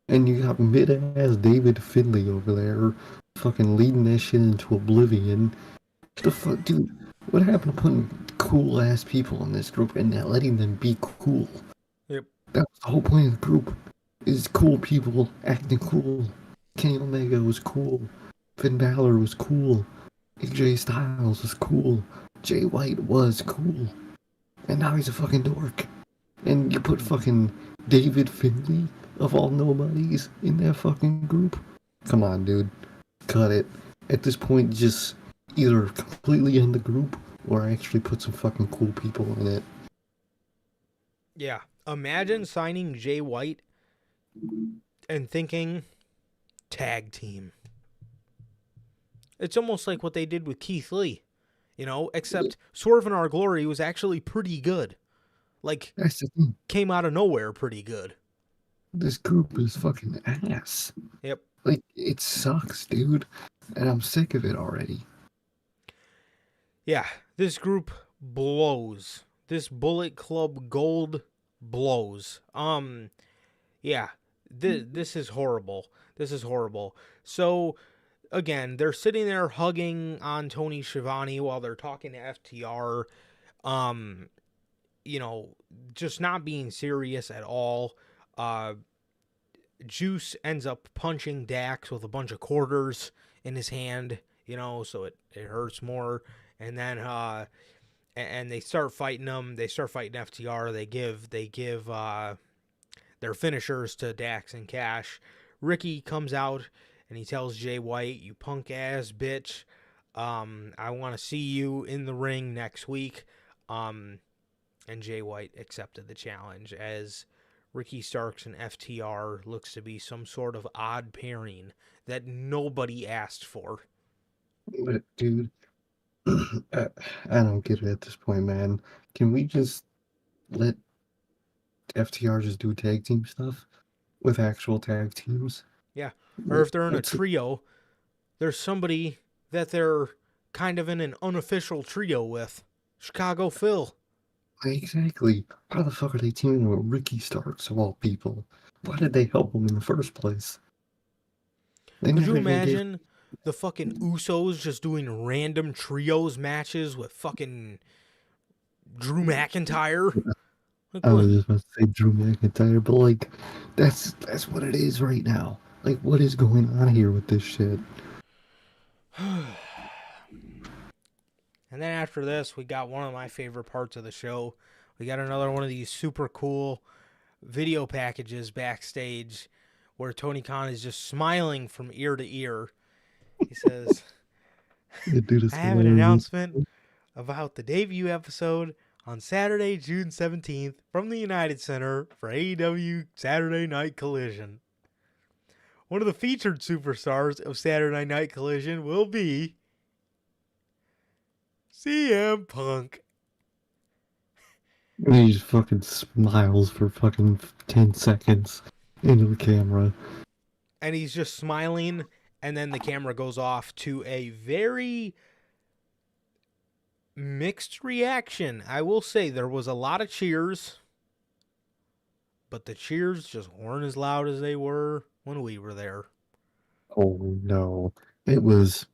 And you got mid-ass David Finlay over there fucking leading that shit into oblivion. The fuck, dude? What happened to putting cool-ass people in this group and not letting them be cool? Yep. That was the whole point of the group. Is cool people acting cool. Kenny Omega was cool. Finn Balor was cool. AJ Styles was cool. Jay White was cool. And now he's a fucking dork. And you put fucking David Finlay, of all nobodies, in that fucking group? Come on, dude. Cut it. At this point, just either completely end the group or actually put some fucking cool people in it. Yeah. Imagine signing Jay White and thinking tag team. It's almost like what they did with Keith Lee, except Swerve in Our Glory was actually pretty good. Like, That's the thing. came out of nowhere pretty good. This group is fucking ass. Yep. Like, it sucks, dude. And I'm sick of it already. Yeah, this group blows. This Bullet Club Gold blows. Yeah, this is horrible. This is horrible. So, again, they're sitting there hugging on Tony Schiavone while they're talking to FTR. Just not being serious at all. Juice ends up punching Dax with a bunch of quarters in his hand, so it hurts more. And then and they start fighting them. They start fighting FTR. They give their finishers to Dax and Cash. Ricky comes out and he tells Jay White, "You punk ass bitch. I want to see you in the ring next week." And Jay White accepted the challenge as Ricky Starks and FTR looks to be some sort of odd pairing that nobody asked for. But, dude, I don't get it at this point, man. Can we just let FTR just do tag team stuff with actual tag teams? Yeah. Or if they're in a trio, there's somebody that they're kind of in an unofficial trio with. Chicago Phil. Exactly. How the fuck are they teaming with Ricky Starks of all people? Why did they help him in the first place? They Could never you even gave imagine the fucking Usos just doing random trios matches with fucking Drew McIntyre. Like I what? was just about to say Drew McIntyre, but like, that's what it is right now. Like, what is going on here with this shit? And then after this, we got one of my favorite parts of the show. We got another one of these super cool video packages backstage where Tony Khan is just smiling from ear to ear. He says, Dude is I have an hilarious. announcement about the debut episode on Saturday, June 17th from the United Center for AEW Saturday Night Collision. One of the featured superstars of Saturday Night Collision will be CM Punk. And he just fucking smiles for fucking 10 seconds into the camera. And he's just smiling, and then the camera goes off to a very mixed reaction. I will say there was a lot of cheers, but the cheers just weren't as loud as they were when we were there. Oh no. It was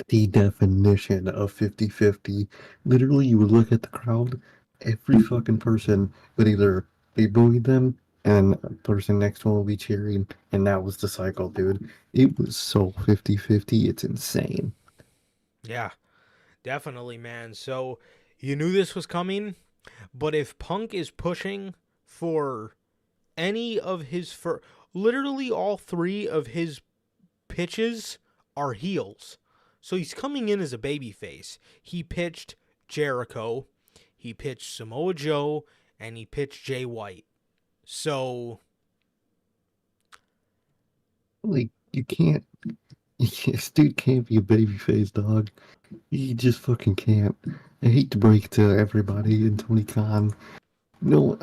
the definition of 50-50. Literally, you would look at the crowd, every fucking person would either be booing them, and a person next to them will be cheering, and that was the cycle, dude. It was so 50-50, it's insane. Yeah, definitely, man. So you knew this was coming, but if Punk is pushing for any of his literally all three of his pitches are heels. So he's coming in as a babyface. He pitched Jericho, he pitched Samoa Joe, and he pitched Jay White. So Like, you can't. This dude can't be a babyface, dog. He just fucking can't. I hate to break it to everybody and Tony Khan. No,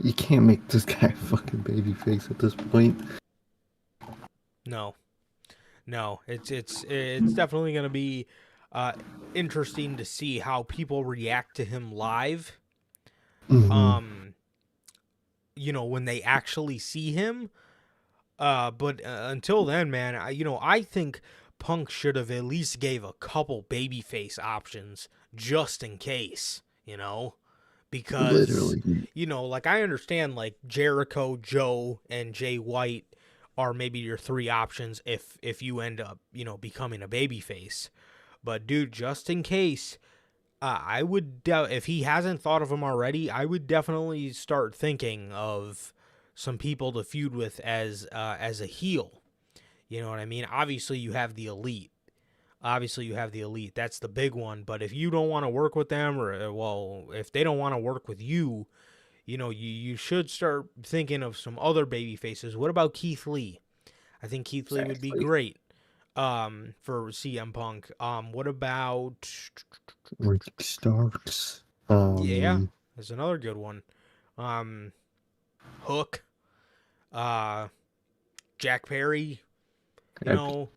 you can't make this guy a fucking babyface at this point. no, it's definitely gonna be interesting to see how people react to him live. Mhm. When they actually see him. But until then, man, I think Punk should have at least gave a couple babyface options just in case, because Literally. like I understand like Jericho, Joe, and Jay White are maybe your three options if you end up becoming a babyface. But dude, just in case, I would if he hasn't thought of them already, I would definitely start thinking of some people to feud with as a heel. You know what I mean? Obviously, you have the Elite. That's the big one. But if you don't want to work with them, or if they don't want to work with you, you should start thinking of some other baby faces. What about Keith Lee? I think Keith Lee would be Exactly. great for CM Punk. What about Rick Starks. yeah? There's another good one. Hook, Jack Perry. A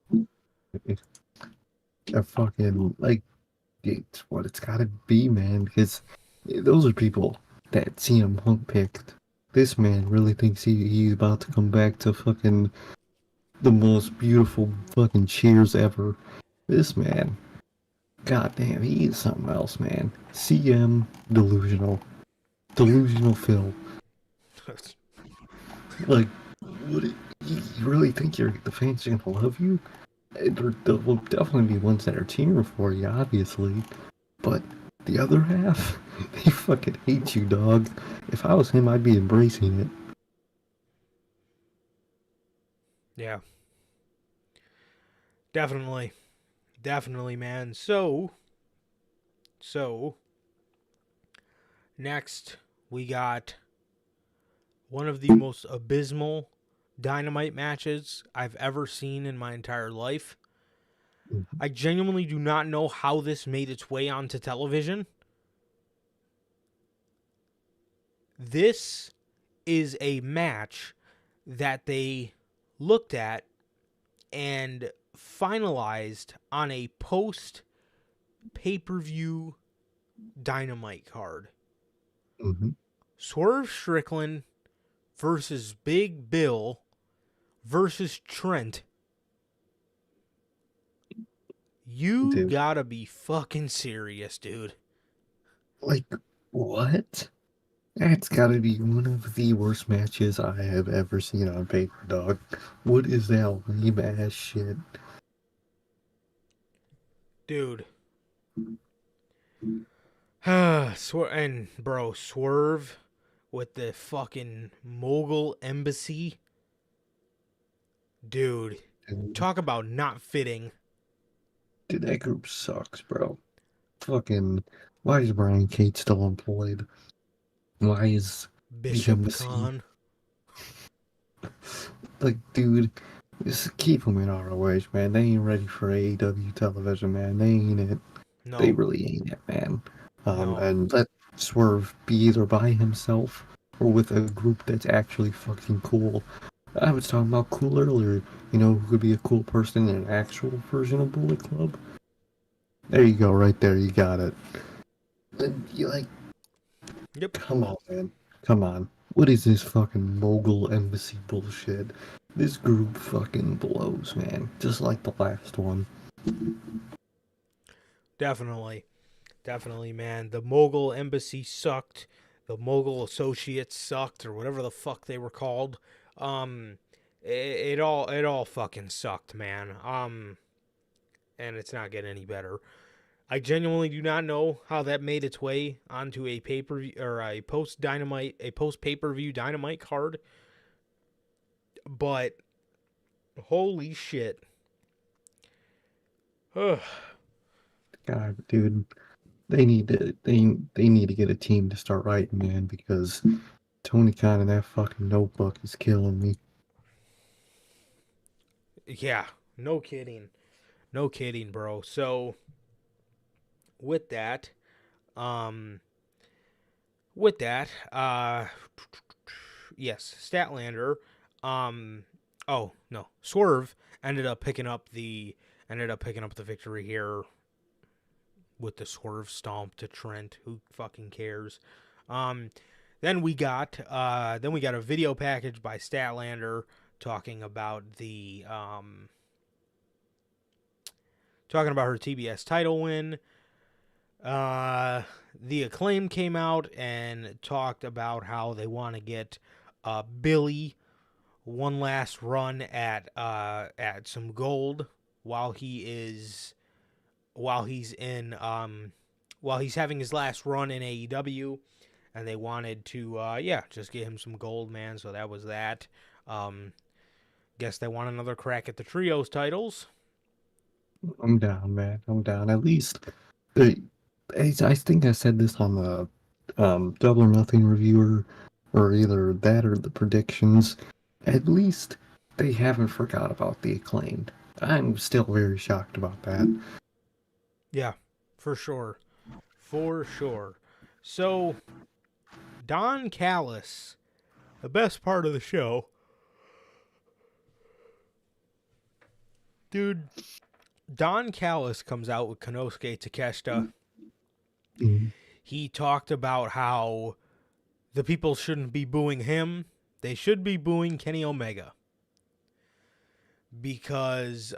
fucking, like, it's what it's gotta be, man, because those are people that CM Punk picked. This man really thinks he's about to come back to fucking the most beautiful fucking cheers ever. This man, goddamn, he is something else, man. CM delusional, delusional Phil. Like, what? You really think the fans are gonna love you? There will definitely be ones that are cheering for you, obviously, but the other half, they fucking hate you, dog. If I was him, I'd be embracing it. Yeah, definitely, man. So next we got one of the most abysmal Dynamite matches I've ever seen in my entire life. I genuinely do not know how this made its way onto television. This is a match that they looked at and finalized on a post pay-per-view Dynamite card. Mm-hmm. Swerve Strickland versus Big Bill versus Trent You Dude, gotta be fucking serious, dude. like, what? That's gotta be one of the worst matches I have ever seen on paper, dog. What is that lame ass shit? Dude. And bro, Swerve with the fucking Mogul Embassy. Dude, Dude, talk about not fitting. that group sucks, bro. Fucking, why is Brian Cate still employed? Why is the Bishop embassy? Khan. Like, dude, just keep them in ROH, man. They ain't ready for AEW television, man. They ain't it. They No, really ain't it, man. no. And let Swerve be either by himself or with a group that's actually fucking cool. I was talking about cool earlier. You know who could be a cool person in an actual version of Bullet Club? There you go, right there. You got it. And you like, Yep. come on, man. Come on. What is this fucking mogul embassy bullshit? This group fucking blows, man. Just like the last one. Definitely. Definitely, man. The Mogul Embassy sucked. The Mogul Associates sucked, or whatever the fuck they were called. Um, it all fucking sucked, man. And it's not getting any better. I genuinely do not know how that made its way onto a pay per view or a post pay per view Dynamite card. But holy shit. Ugh. God, dude, they need to get a team to start writing, man, because Tony Khan and that fucking notebook is killing me. Yeah, no kidding. No kidding, bro. So with that, um with that, yes, Statlander, um oh, no, Swerve ended up picking up the victory here with the swerve stomp to Trent. Who fucking cares? Um then we got a video package by Statlander talking about talking about her TBS title win. The Acclaim came out and talked about how they want to get Billy one last run at some gold while he's in while he's having his last run in AEW, and they wanted to just get him some gold, man. So that was that. Guess they want another crack at the trios titles. I'm down, man. I'm down. At least, I think I said this on the Double or Nothing reviewer, or either that or the predictions. At least they haven't forgot about the Acclaimed. I'm still very shocked about that. Yeah, for sure. For sure. So, Don Callis, the best part of the show. Dude, Don Callis comes out with Konosuke Takeshita. Mm. He talked about how the people shouldn't be booing him. They should be booing Kenny Omega. Because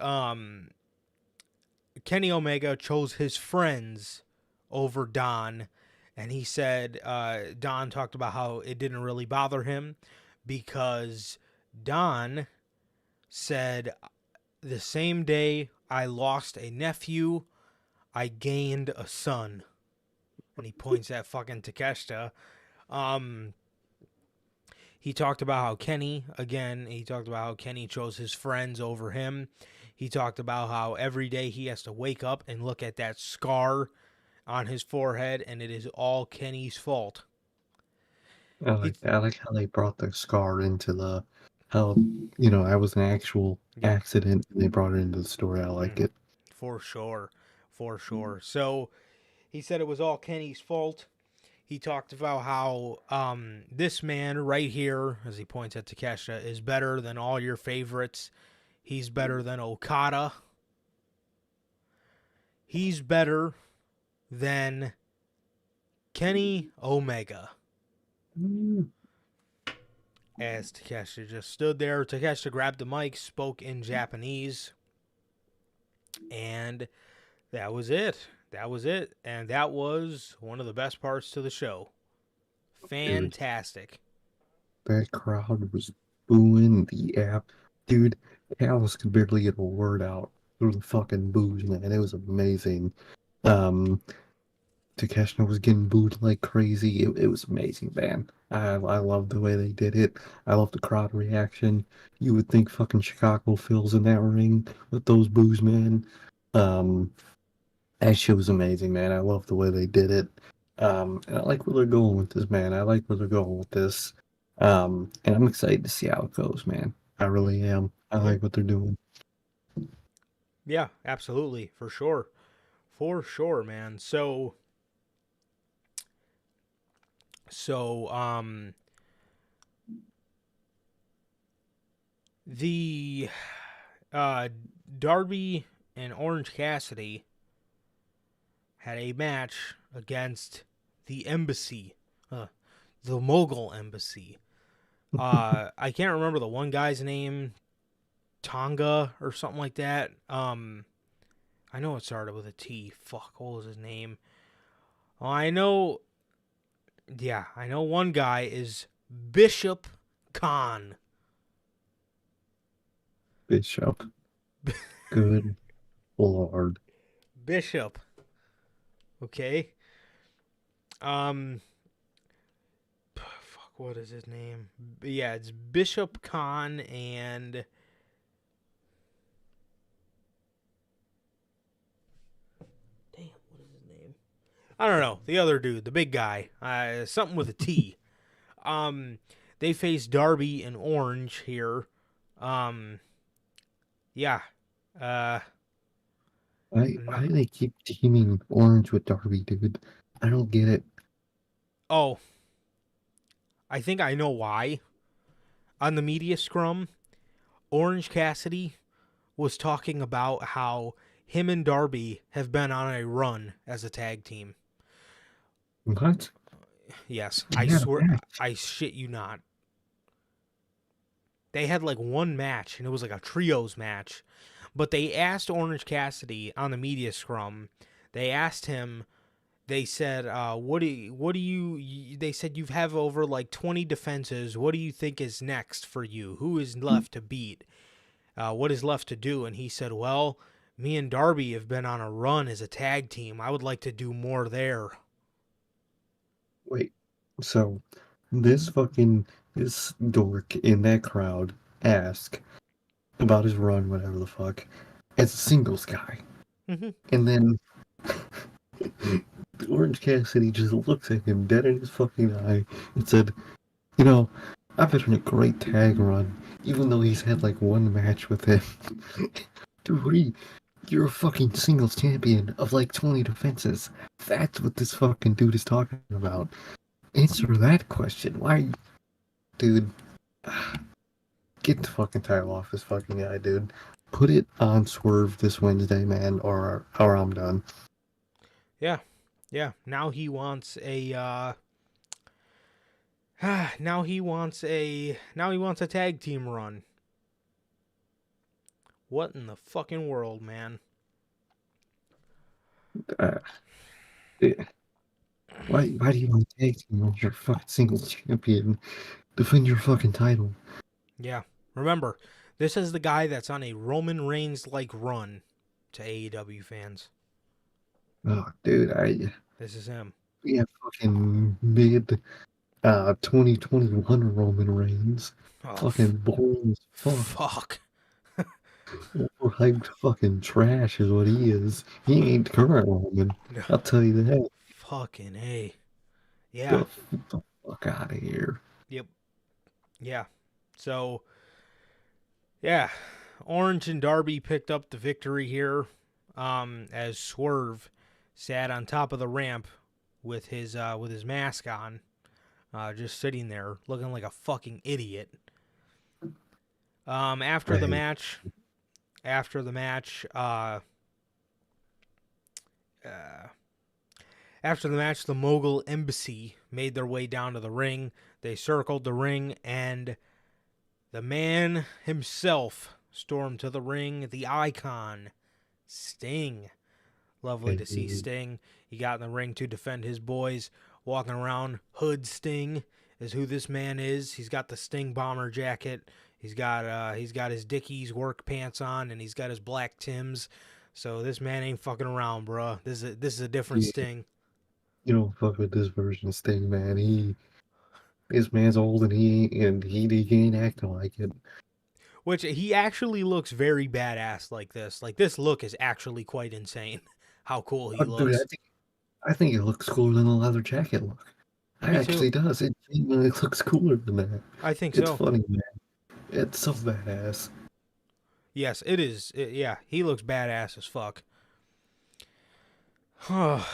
Kenny Omega chose his friends over Don. And he said Don talked about how it didn't really bother him because Don said, the same day I lost a nephew, I gained a son. And he points at fucking Takeshita. He talked about how Kenny chose his friends over him. He talked about how every day he has to wake up and look at that scar on his forehead, and it is all Kenny's fault. I He, like that. I like how they brought the scar into the how that was an actual yep, accident and they brought it into the story. I like it. for sure, for sure. So he said it was all Kenny's fault. He talked about how this man right here, as he points at Takeshita, is better than all your favorites. He's better than Okada. He's better than Kenny Omega. Mm. As Takeshita just stood there, Takeshita grabbed the mic, spoke in Japanese, and That was it. That was it. And that was one of the best parts to the show. Dude, Fantastic. that crowd was booing the app. Dude, Callis could barely get a word out through the fucking boos, man. It was amazing. Um, Takeshita was getting booed like crazy. It was amazing, man. I love the way they did it. I love the crowd reaction. You would think fucking Chicago feels in that ring with those boos, man. Um, that shit was amazing, man. I love the way they did it. And I like where they're going with this, man. I like where they're going with this. And I'm excited to see how it goes, man. I really am. I Yeah. like what they're doing. Yeah, absolutely. For sure. For sure, man. So the uh Darby and Orange Cassidy had a match against the Embassy, the Mogul Embassy. I can't remember the one guy's name, Tonga or something like that. I know it started with a T. Fuck, what was his name? Oh, I know one guy is Bishop Khan. Bishop. Good Lord. Bishop. Okay. Fuck, what is his name? Yeah, it's Bishop Khan and damn, what is his name? I don't know. The other dude, the big guy, something with a T. They face Darby and Orange here. Yeah. Uh, Why no, do they keep teaming Orange with Darby, dude? I don't get it. oh, I think I know why. On the media scrum, Orange Cassidy was talking about how him and Darby have been on a run as a tag team. What? Yes, They I had a swear, match. I shit you not. They had like one match, and it was like a trios match. But they asked Orange Cassidy on the media scrum. They asked him. They said, what do you?" They said you have over like 20 defenses. What do you think is next for you? Who is left to beat? What is left to do? And he said, well, me and Darby have been on a run as a tag team. I would like to do more there. Wait, so this dork in that crowd asked about his run, whatever the fuck, as a singles guy. Mm-hmm. And then Orange Cassidy just looks at him dead in his fucking eye and said, you know, I've been on a great tag run, even though he's had like one match with him. Dude, you're a fucking singles champion of like 20 defenses. That's what this fucking dude is talking about. Answer that question. Why, dude? Get the fucking title off this fucking guy, dude. Put it on Swerve this Wednesday, man, or I'm done. Yeah, yeah. Now he wants a. Now he wants a tag team run. What in the fucking world, man? Uh, why do you want to tag team when you're a fucking singles champion? Defend your fucking title. Yeah. Remember, this is the guy that's on a Roman Reigns like run to AEW fans. Oh, dude, This is him. we have fucking mid 2021 Roman Reigns. Oh, Fucking boring as fuck. fuck. Overhyped fucking trash is what he is. He ain't current Roman. No, I'll tell you that. fucking A. Yeah. The fuck out of here. Yep. Yeah. So, yeah. Orange and Darby picked up the victory here as Swerve sat on top of the ramp with his mask on, just sitting there looking like a fucking idiot. After the Hey, match, after the match, the Mogul Embassy made their way down to the ring. They circled the ring, and the man himself stormed to the ring, the icon, Sting. Lovely to see Sting. He got in the ring to defend his boys. Walking around, Hood Sting is who this man is. He's got the Sting bomber jacket. He's got his Dickies work pants on, and he's got his black Timbs. So this man ain't fucking around, bro. This is a different Yeah. Sting. You don't fuck with this version of Sting, man. This man's old and he ain't acting like it. Which he actually looks very badass like this. Like this look is actually quite insane. How cool he Dude, looks. I think it looks cooler than the leather jacket look. It Me actually too. does. It genuinely looks cooler than that. I think It's so. funny, man. It's so badass. Yes, it is. Yeah, he looks badass as fuck. Oh,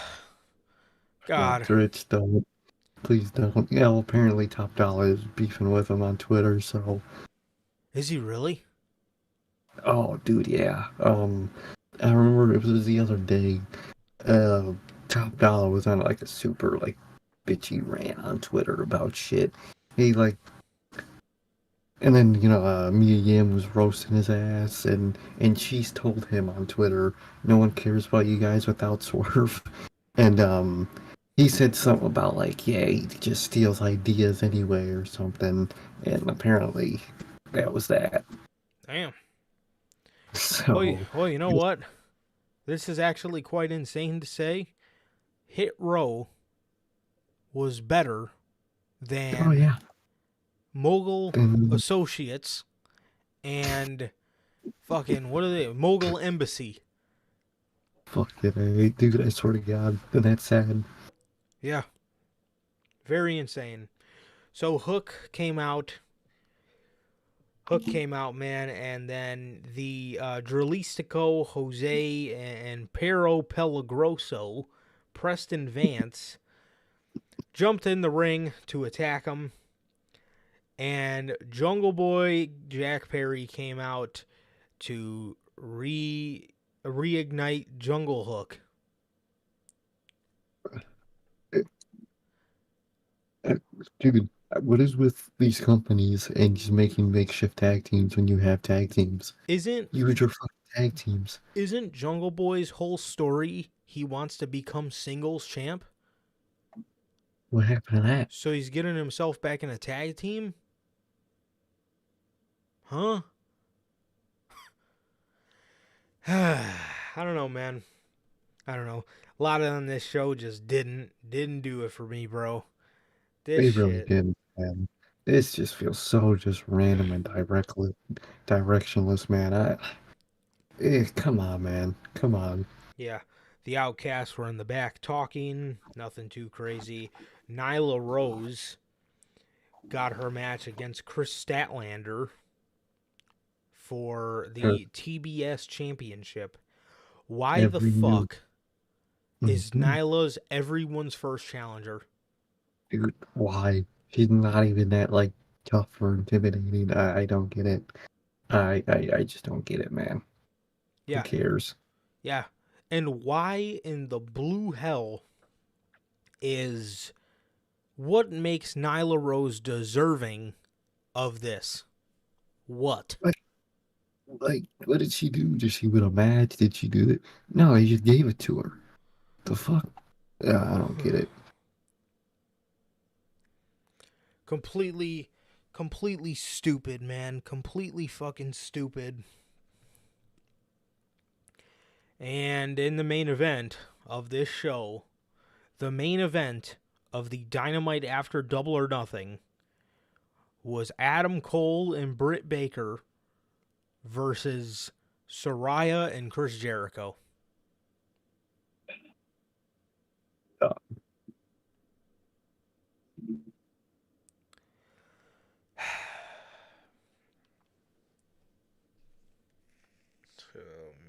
God. Rich, don't. Please don't. Yeah, well, apparently Top Dollar is beefing with him on Twitter, so. Is he really? Oh, dude, yeah. I remember it was the other day. Top Dollar was on like a super like bitchy rant on Twitter about shit. He like, and then Mia Yim was roasting his ass, and she's told him on Twitter, no one cares about you guys without Swerve, and he said something about like, yeah, he just steals ideas anyway or something, and apparently that was that. Damn. So, Well, you know what? This is actually quite insane to say. Hit Row was better oh than yeah, Mogul and Associates and fucking, what are they? Mogul Embassy. fuck it, dude, I swear to God, and that's sad. Yeah. Very insane. So Hook came out, man, and then the Dralistico, Jose, and Pero Pelagroso, Preston Vance, jumped in the ring to attack him, and Jungle Boy Jack Perry came out to reignite Jungle Hook. Dude, what is with these companies and just making makeshift tag teams when you have tag teams? Isn't Use your fucking tag teams. Jungle Boy's whole story he wants to become singles champ? What happened to that? So he's getting himself back in a tag team? Huh? I don't know, man. I don't know. A lot on this show just didn't do it for me, bro. This They really shit. didn't, man. This just feels so just random and directionless, man. Come on, man. Come on. Yeah. The Outcasts were in the back talking. Nothing too crazy. Nyla Rose got her match against Chris Statlander for the TBS Championship. Why the Every new fuck is Nyla's everyone's first challenger? dude, why? She's not even that like tough or intimidating. I don't get it. I just don't get it, man. Who Yeah. cares? Yeah. And why in the blue hell is what makes Nyla Rose deserving of this? What? Like, what did she do? Did she win a match? Did she do it? No, he just gave it to her. The fuck? I don't get it. Completely stupid, man. Completely fucking stupid. And in the main event of this show, the main event of the Dynamite After Double or Nothing was Adam Cole and Britt Baker versus Soraya and Chris Jericho. Oh,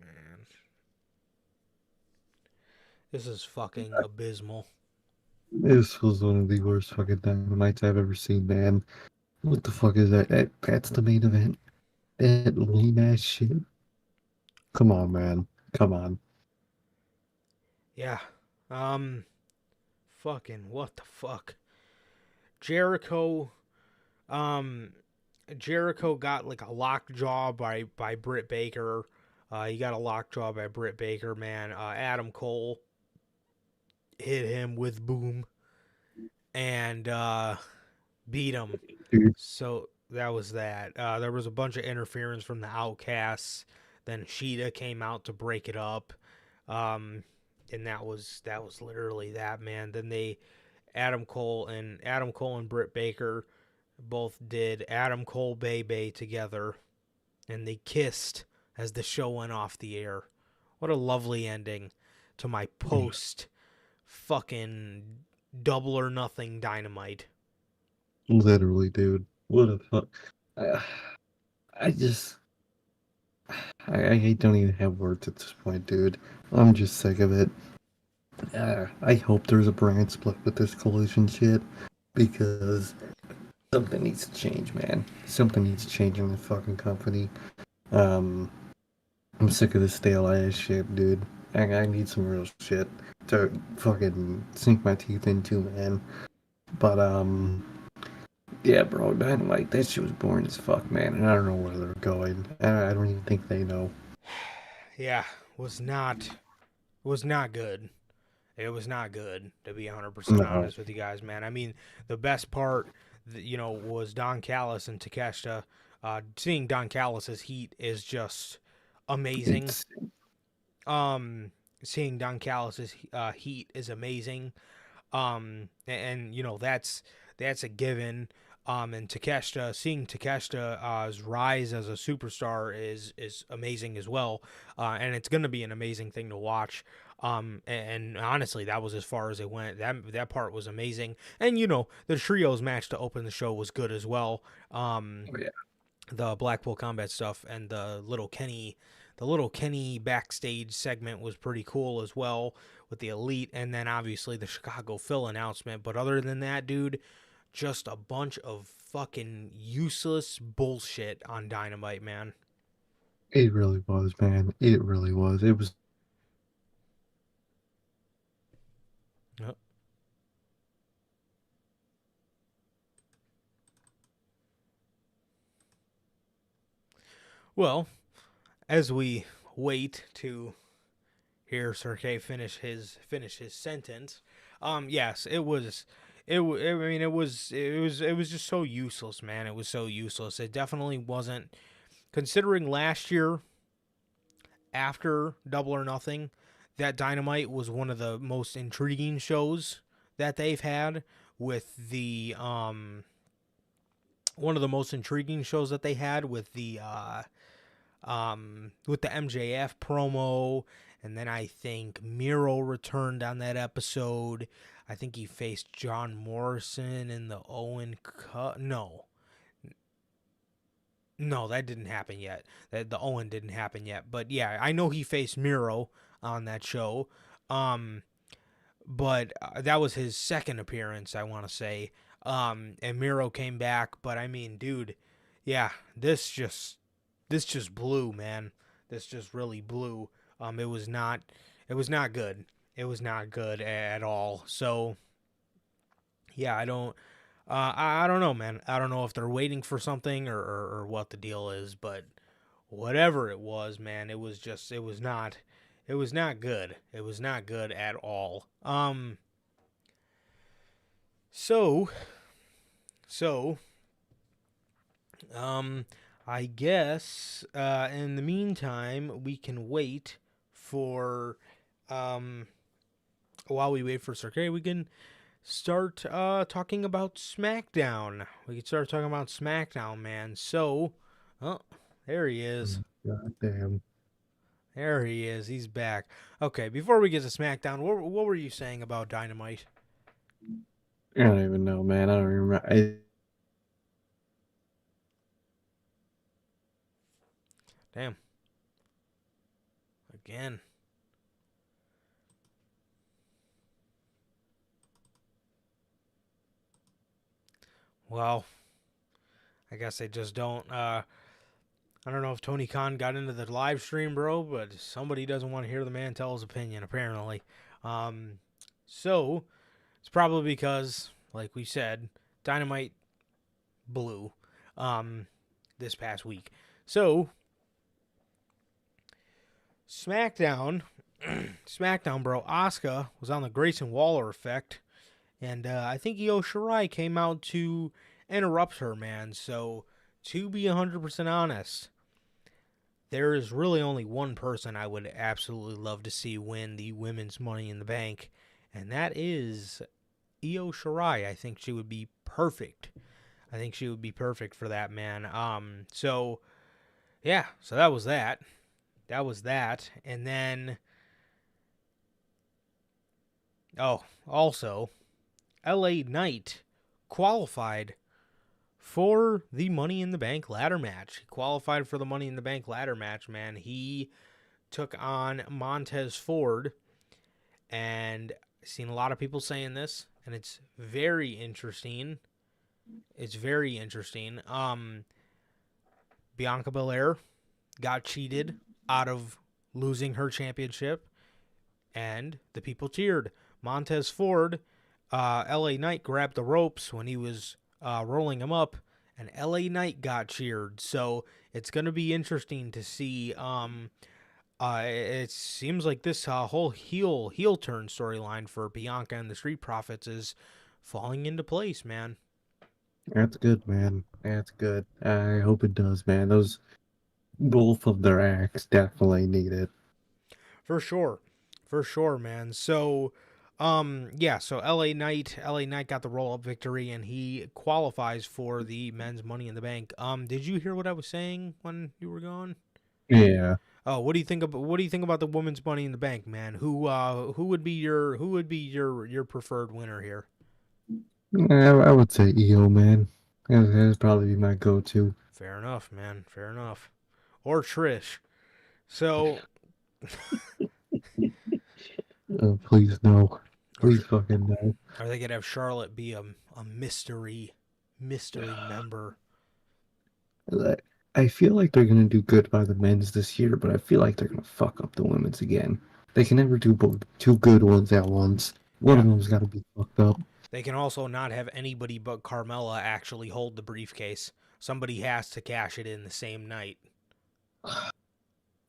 man. This is fucking abysmal. This was one of the worst fucking dynamites I've ever seen, man. What the fuck is that? That's the main event? That lame ass shit? Come on, man. Come on. Yeah. Fucking what the fuck? Jericho Jericho got like a lockjaw by Britt Baker. He got a lockjaw by Britt Baker, man. Adam Cole hit him with Boom and beat him. Dude, So that was that. There was a bunch of interference from the Outcasts. Then Sheeta came out to break it up, and that was literally that, man. Then Adam Cole and Britt Baker both did Adam Cole Bay together, and they kissed as the show went off the air. What a lovely ending to my post fucking Double or Nothing Dynamite. literally, dude. What a fuck. Uh, I just. I don't even have words at this point, dude. I'm just sick of it. I hope there's a brand split with this collision shit because something needs to change, man. Something needs to change in the fucking company. Um, I'm sick of this stale ass shit, dude. I need some real shit to fucking sink my teeth into, man. But yeah, bro, Dynamite, that shit was boring as fuck, man, and I don't know where they're going. I don't even think they know. Yeah, was not good. It was not good, to be 100% No. honest with you guys, man. I mean, the best part, was Don Callis and Takeshita. Seeing Don Callis' heat is just amazing. Seeing Don Callis' heat is amazing. And that's a given. And seeing Takeshita's rise as a superstar is amazing as well. And it's gonna be an amazing thing to watch. And honestly, that was as far as it went. That part was amazing. And the trios match to open the show was good as well. Oh, yeah. The Blackpool Combat stuff and the little Kenny backstage segment was pretty cool as well with the Elite, and then obviously the Chicago Phil announcement. But other than that, dude, just a bunch of fucking useless bullshit on Dynamite, man. It really was, man. It really was. It was. Yep. Well, as we wait to hear Sir K finish his sentence, yes, it was. I mean, it was just so useless, man. It was so useless. It definitely wasn't. Considering last year, after Double or Nothing, that Dynamite was one of the most intriguing shows that they've had with the one of the most intriguing shows that they had with the MJF promo, and then I think Miro returned on that episode. I think he faced John Morrison in the Owen Cup. No, that didn't happen yet. The Owen didn't happen yet. But yeah, I know he faced Miro on that show. But that was his second appearance, I want to say. And Miro came back. But I mean, dude, yeah, this just blew, man. This just really blew. It was not good. It was not good at all. So yeah, I don't know, man. I don't know if they're waiting for something or what the deal is, but whatever it was, man, it was not good. It was not good at all. So I guess in the meantime we can wait for while we wait for Sir K, we can start talking about SmackDown. We can start talking about SmackDown, man. So, oh, there he is. God damn. There he is. He's back. Okay, before we get to SmackDown, what were you saying about Dynamite? I don't even know, man. I don't remember. Damn. Again. Well, I guess they just don't. I don't know if Tony Khan got into the live stream, bro, but somebody doesn't want to hear the man tell his opinion, apparently. So it's probably because, like we said, Dynamite blew this past week. So SmackDown, SmackDown, bro. Asuka was on the Grayson Waller effect, and I think Io Shirai came out to interrupt her, man. So, to be 100% honest, there is really only one person I would absolutely love to see win the women's Money in the Bank, and that is Io Shirai. I think she would be perfect. I think she would be perfect for that, man. So yeah, so that was that. That was that. And then also LA Knight qualified for the Money in the Bank ladder match. He qualified for the Money in the Bank ladder match, man. He took on Montez Ford, and I've seen a lot of people saying this, and it's very interesting. It's very interesting. Bianca Belair got cheated out of losing her championship, and the people cheered. Montez Ford, LA Knight grabbed the ropes when he was rolling him up, and LA Knight got cheered. So it's going to be interesting to see. It seems like this whole heel turn storyline for Bianca and the Street Profits is falling into place, man. That's good, man. That's good. I hope it does, man. Those both of their acts definitely need it. For sure, man. So, yeah. So LA Knight got the roll up victory, and he qualifies for the men's Money in the Bank. Did you hear what I was saying when you were gone? Yeah. Oh, what do you think about the women's Money in the Bank, man? Who would be your preferred winner here? I would say EO, man. That'd probably be my go-to. Fair enough, man. Fair enough. Or Trish. So, Please no. Please fucking no. are they gonna have Charlotte be a mystery member? I feel like they're gonna do good by the men's this year, but I feel like they're gonna fuck up the women's again. They can never do both, two good ones at once. One of them's got to be fucked up. They can also not have anybody but Carmella actually hold the briefcase. Somebody has to cash it in the same night.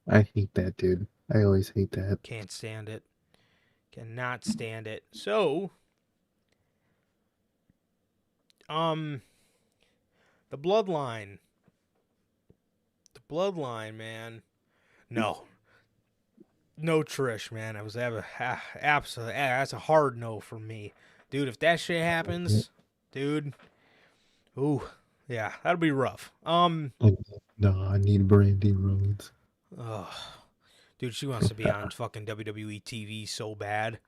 I hate that, dude. I always hate that. Can't stand it. Cannot stand it. So, the bloodline. The bloodline, man. No, Trish, man. Absolutely. That's a hard no for me, dude. If that shit happens, dude. Ooh, yeah, that'll be rough. No, I need Brandy Rhodes. Oh, dude, she wants to be on fucking WWE TV so bad.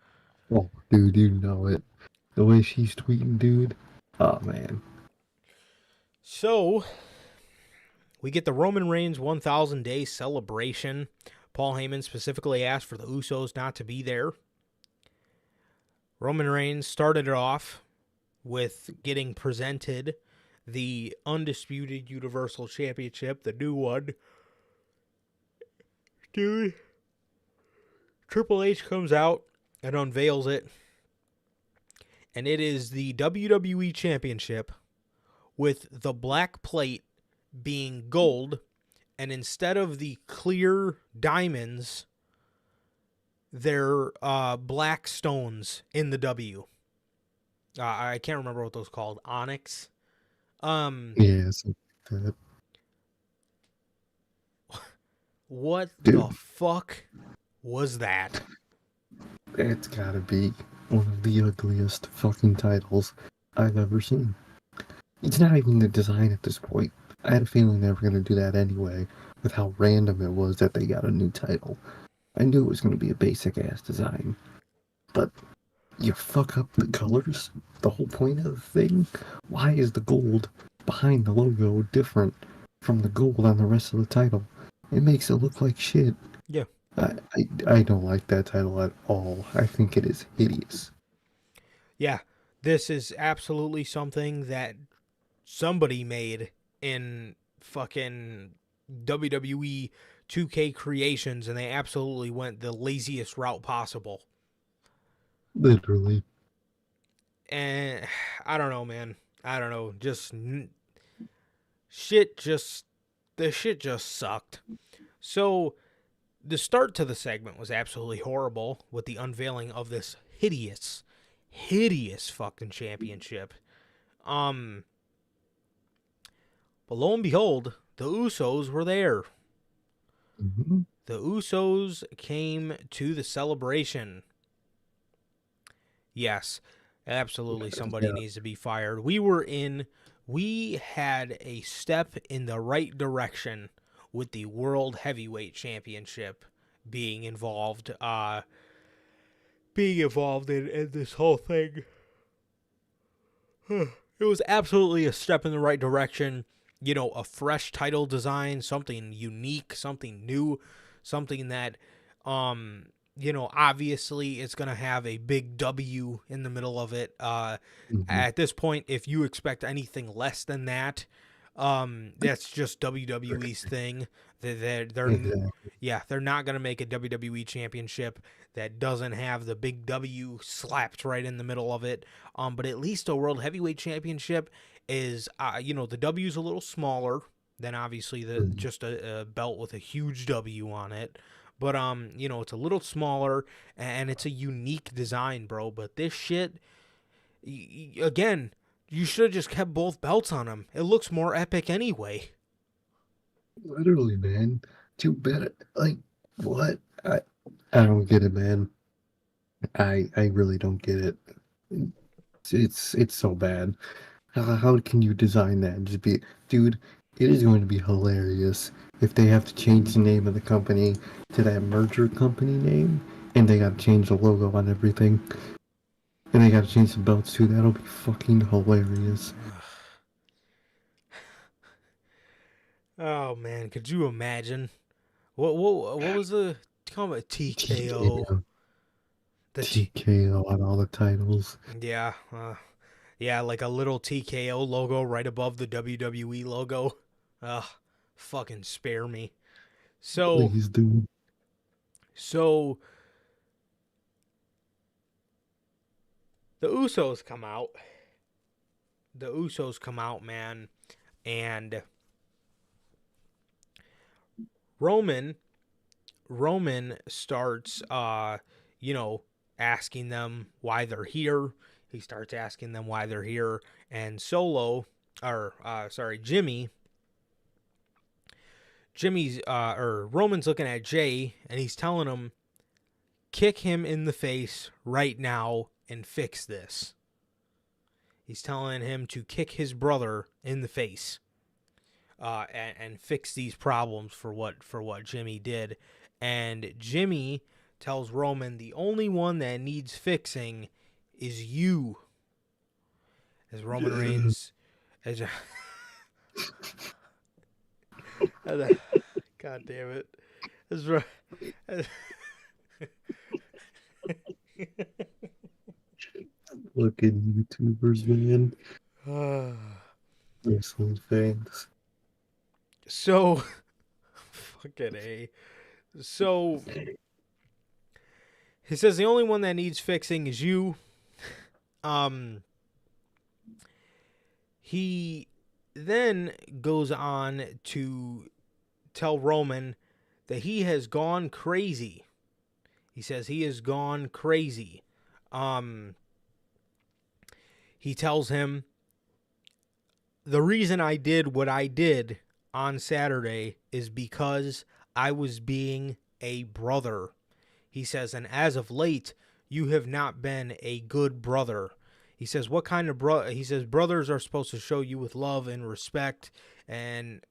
Oh, dude, you know it. The way she's tweeting, dude. Oh, man. So, we get the Roman Reigns 1,000 day celebration. Paul Heyman specifically asked for the Usos not to be there. Roman Reigns started it off with getting presented the undisputed Universal Championship, the new one. Dude. Triple H comes out and unveils it. And it is the WWE Championship with the black plate being gold, and instead of the clear diamonds, they're black stones in the W. I can't remember what those called. Onyx. Yeah, something like that. What Dude. the fuck was that? It's gotta be one of the ugliest fucking titles I've ever seen. It's not even the design at this point. I had a feeling they were going to do that anyway, with how random it was that they got a new title. I knew it was going to be a basic-ass design. But you fuck up the colors? The whole point of the thing? Why is the gold behind the logo different from the gold on the rest of the title? It makes it look like shit. Yeah. I don't like that title at all. I think it is hideous. Yeah, this is absolutely something that somebody made in fucking WWE 2K Creations, and they absolutely went the laziest route possible. Literally. And I don't know, man. I don't know. The shit just sucked. So the start to the segment was absolutely horrible with the unveiling of this hideous fucking championship. But lo and behold, the Usos were there. Mm-hmm. The Usos came to the celebration. Yes, absolutely somebody needs to be fired. We had a step in the right direction with the World Heavyweight Championship being involved in this whole thing. It was absolutely a step in the right direction. You know, a fresh title design, something unique, something new, something that, you know, obviously it's going to have a big W in the middle of it. At this point, if you expect anything less than that, that's just WWE's thing. They're not going to make a WWE championship that doesn't have the big W slapped right in the middle of it. But at least a World Heavyweight Championship is, you know, the W's a little smaller than obviously just a belt with a huge W on it. But, you know, it's a little smaller and it's a unique design, bro. But this shit, again, you should have just kept both belts on them. It looks more epic anyway. Literally, man. Too bad. Like, what? I don't get it, man. I really don't get it. It's so bad. How can you design that and just be, dude? It is going to be hilarious if they have to change the name of the company to that merger company name, and they got to change the logo on everything, and they got to change the belts too. That'll be fucking hilarious. Oh man, could you imagine? What was the comment? TKO. The TKO on all the titles. Yeah, yeah, like a little TKO logo right above the WWE logo. Fucking spare me. So, Please, dude. So the Usos come out. The Usos come out, man, and Roman starts, you know, asking them why they're here. He starts asking them why they're here, and Roman's looking at Jay, and he's telling him, kick him in the face right now and fix this. He's telling him to kick his brother in the face, and fix these problems for what Jimmy did. And Jimmy tells Roman the only one that needs fixing is you. As Roman Reigns, God damn it, Fucking YouTubers, man. Wrestling fans. So, fucking A. So, he says the only one that needs fixing is you. He then goes on to tell Roman that he has gone crazy. He says he has gone crazy. He tells him, the reason I did what I did on Saturday is because I was being a brother. He says, and as of late, you have not been a good brother. He says, what kind of brother? He says, brothers are supposed to show you with love and respect and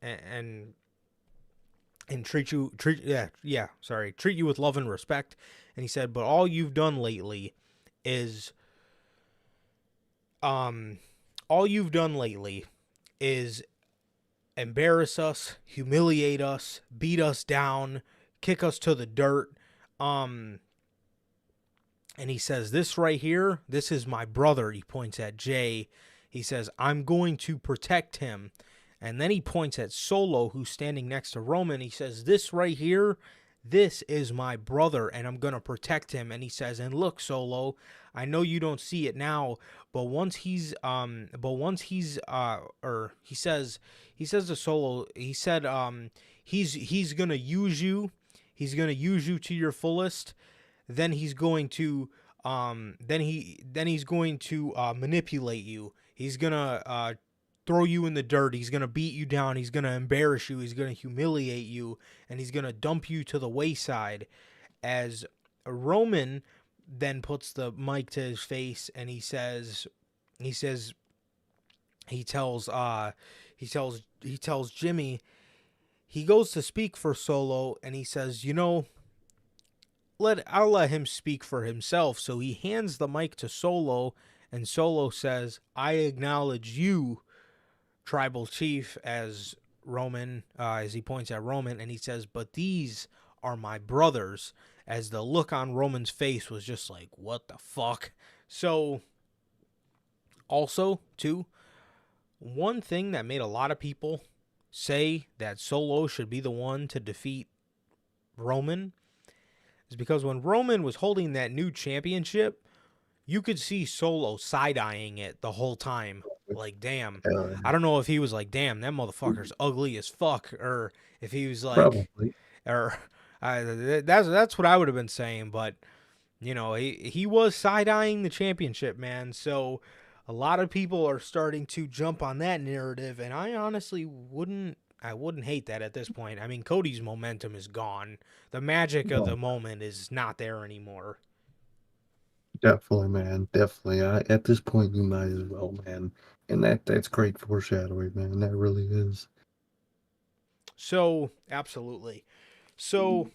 treat you with love and respect. And he said, but all you've done lately is embarrass us, humiliate us, beat us down, kick us to the dirt. And he says, this right here, this is my brother. He points at Jay. He says, I'm going to protect him. And then he points at Solo, who's standing next to Roman. He says, this right here, this is my brother, and I'm going to protect him. And he says, and look, Solo, I know you don't see it now, but he says to Solo, he said, he's going to use you. He's going to use you to your fullest. Then he's going to he's going to manipulate you. He's going to throw you in the dirt. He's going to beat you down. He's going to embarrass you. He's going to humiliate you, and he's going to dump you to the wayside. As Roman then puts the mic to his face, and he tells Jimmy, he goes to speak for Solo, and he says, I'll let him speak for himself. So he hands the mic to Solo, and Solo says, I acknowledge you, Tribal Chief, as Roman, as he points at Roman, and he says, but these are my brothers, as the look on Roman's face was just like, what the fuck? So, also, too, one thing that made a lot of people say that Solo should be the one to defeat Roman is because when Roman was holding that new championship, you could see Solo side-eyeing it the whole time. Like, damn. I don't know if he was like, damn, that motherfucker's ugly as fuck, or if he was like, Probably. or that's what I would have been saying. But he was side-eyeing the championship, man. So a lot of people are starting to jump on that narrative, and I honestly wouldn't hate that at this point. I mean, Cody's momentum is gone. The magic of the moment is not there anymore. Definitely, man. Definitely. At this point, you might as well, man. And that's great foreshadowing, man. That really is. So, absolutely. So,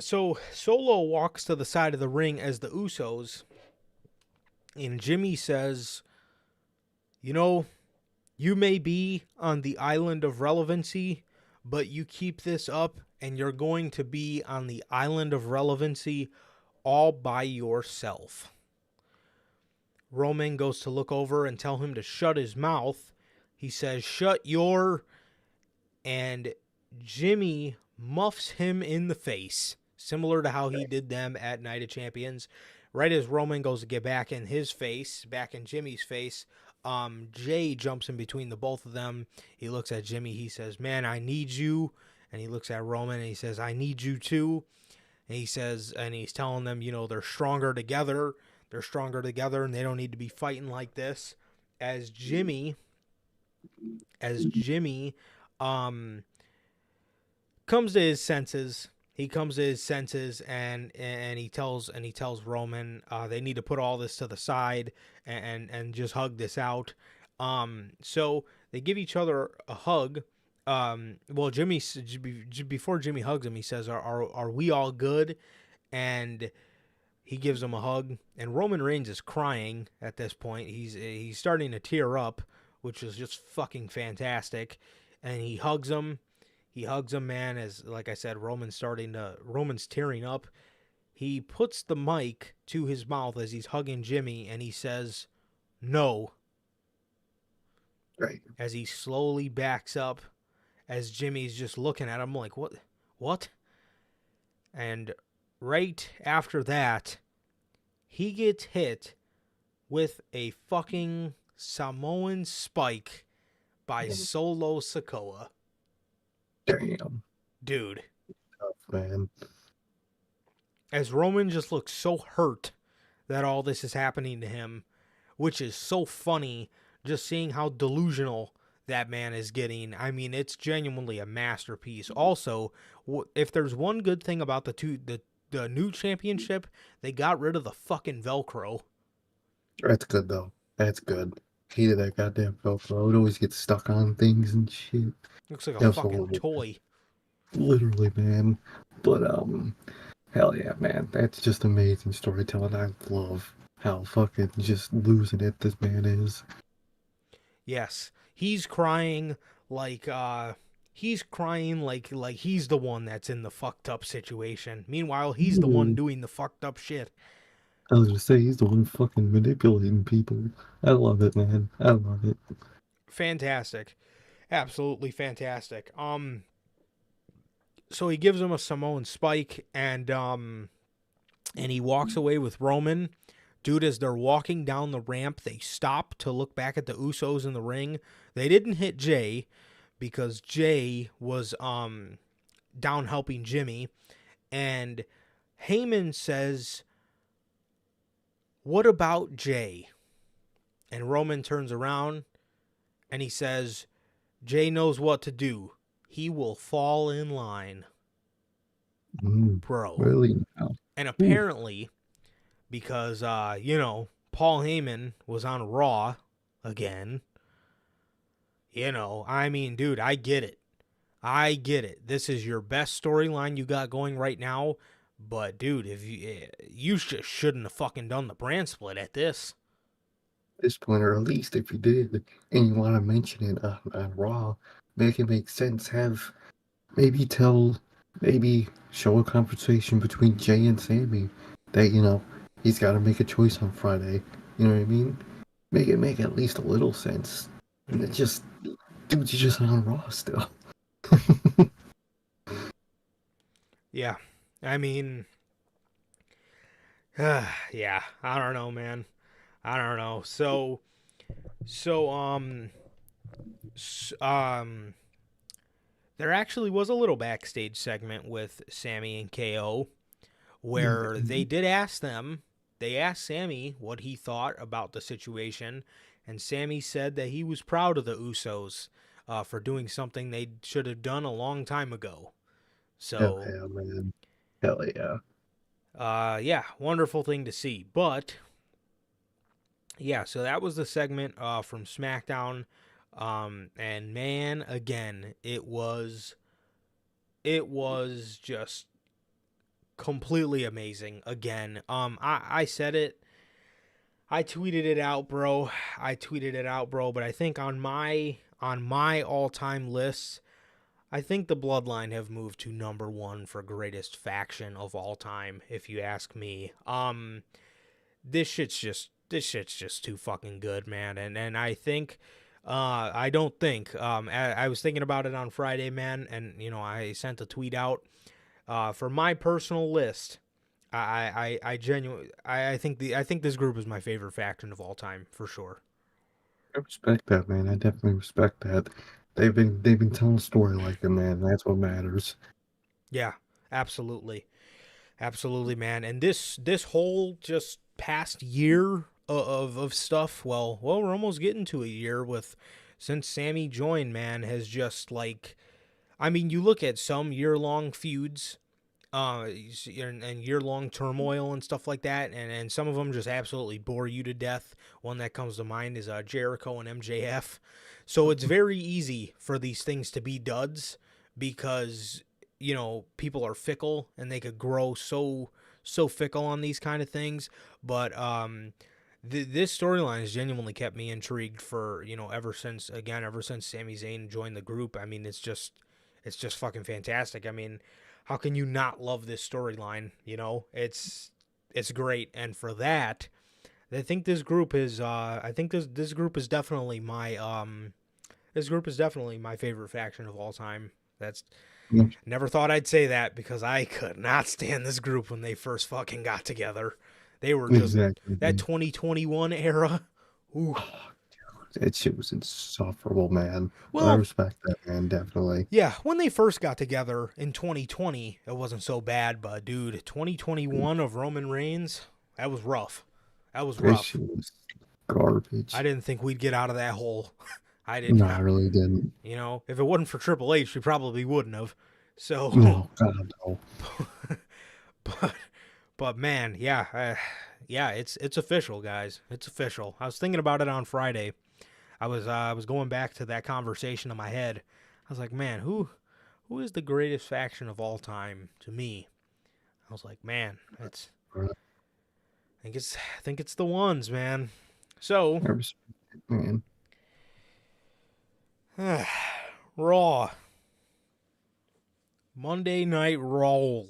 So Solo walks to the side of the ring as the Usos, and Jimmy says, you may be on the island of relevancy, but you keep this up, and you're going to be on the island of relevancy all by yourself. Roman goes to look over and tell him to shut his mouth. He says, shut your... And Jimmy muffs him in the face, similar to how he did them at Night of Champions. Right as Roman goes to get back in his face, back in Jimmy's face, Jay jumps in between the both of them. He looks at Jimmy. He says, man, I need you. And he looks at Roman and he says, I need you too. And he says, and he's telling them, they're stronger together. They're stronger together and they don't need to be fighting like this. As Jimmy comes to his senses. He comes to his senses and he tells Roman they need to put all this to the side and just hug this out. So they give each other a hug. Well, before Jimmy hugs him, he says, "Are we all good?" And he gives him a hug. And Roman Reigns is crying at this point. He's starting to tear up, which is just fucking fantastic. And he hugs him. He hugs him, man, as, like I said, Roman's tearing up. He puts the mic to his mouth as he's hugging Jimmy, and he says, no. Right. As he slowly backs up, as Jimmy's just looking at him like, what? And right after that, he gets hit with a fucking Samoan spike by Solo Sikoa. Damn. Dude. Tough, man. As Roman just looks so hurt that all this is happening to him, which is so funny, just seeing how delusional that man is getting. I mean, it's genuinely a masterpiece. Also, if there's one good thing about the new championship, they got rid of the fucking Velcro. That's good, though. That's good. Hated that goddamn Velcro. It always gets stuck on things and shit. Looks like a fucking toy. Literally, man. But, hell yeah, man. That's just amazing storytelling. I love how fucking just losing it this man is. Yes. He's crying like he's the one that's in the fucked up situation. Meanwhile, he's the one doing the fucked up shit. I was gonna say, he's the one fucking manipulating people. I love it, man. I love it. Fantastic. Absolutely fantastic. So he gives him a Samoan spike, and he walks away with Roman. Dude, as they're walking down the ramp, they stop to look back at the Usos in the ring. They didn't hit Jay because Jay was down helping Jimmy. And Heyman says, "What about Jay?" And Roman turns around and he says, "Jay knows what to do. He will fall in line." Bro. Really? Now? And apparently, because, Paul Heyman was on Raw again, I mean, dude, I get it. I get it. This is your best storyline you got going right now. But, dude, if you just shouldn't have fucking done the brand split at this. This point, or at least if you did, and you want to mention it on Raw, make it make sense. Have maybe show a conversation between Jay and Sammy that he's got to make a choice on Friday. You know what I mean? Make it make at least a little sense. And it just, dude's just on Raw still. Yeah. I mean, yeah, I don't know, man. I don't know. So, there actually was a little backstage segment with Sammy and KO where they asked Sammy what he thought about the situation, and Sammy said that he was proud of the Usos for doing something they should have done a long time ago. So, Hell yeah, man. Hell yeah. yeah, wonderful thing to see. But yeah, so that was the segment from SmackDown. And man, again, it was just completely amazing. Again, I said it, I tweeted it out, bro. But I think on my all-time list, I think the Bloodline have moved to number 1 for greatest faction of all time, if you ask me. This shit's just too fucking good, man. And I think, I was thinking about it on Friday, man, and I sent a tweet out. For my personal list, I think this group is my favorite faction of all time, for sure. I respect that, man. I definitely respect that. They've been telling a story like it, man. That's what matters. Yeah, absolutely, man. And this whole just past year of stuff. Well, we're almost getting to a year since Sammy joined, man. Has just you look at some year-long feuds, and year-long turmoil and stuff like that, and some of them just absolutely bore you to death. One that comes to mind is Jericho and MJF. So it's very easy for these things to be duds because people are fickle and they could grow so fickle on these kind of things. But this storyline has genuinely kept me intrigued for ever since Sami Zayn joined the group. I mean, it's just fucking fantastic. I mean, how can you not love this storyline? It's great, and for that, I think this group is this group is definitely my favorite faction of all time. Never thought I'd say that because I could not stand this group when they first fucking got together. They were just that 2021 era. Ooh. That shit was insufferable, man. Well, I respect that, man, definitely. Yeah, when they first got together in 2020, it wasn't so bad, but dude, 2021 of Roman Reigns, that was rough. That shit was garbage. I didn't think we'd get out of that hole. I didn't. No, I really didn't. If it wasn't for Triple H, we probably wouldn't have. So. No, God, no. But man, yeah, it's official, guys. It's official. I was thinking about it on Friday. I was going back to that conversation in my head. I was like, man, who is the greatest faction of all time to me? I was like, man, I think it's the ones, man. So, I respect it, man. Raw. Monday Night Raw.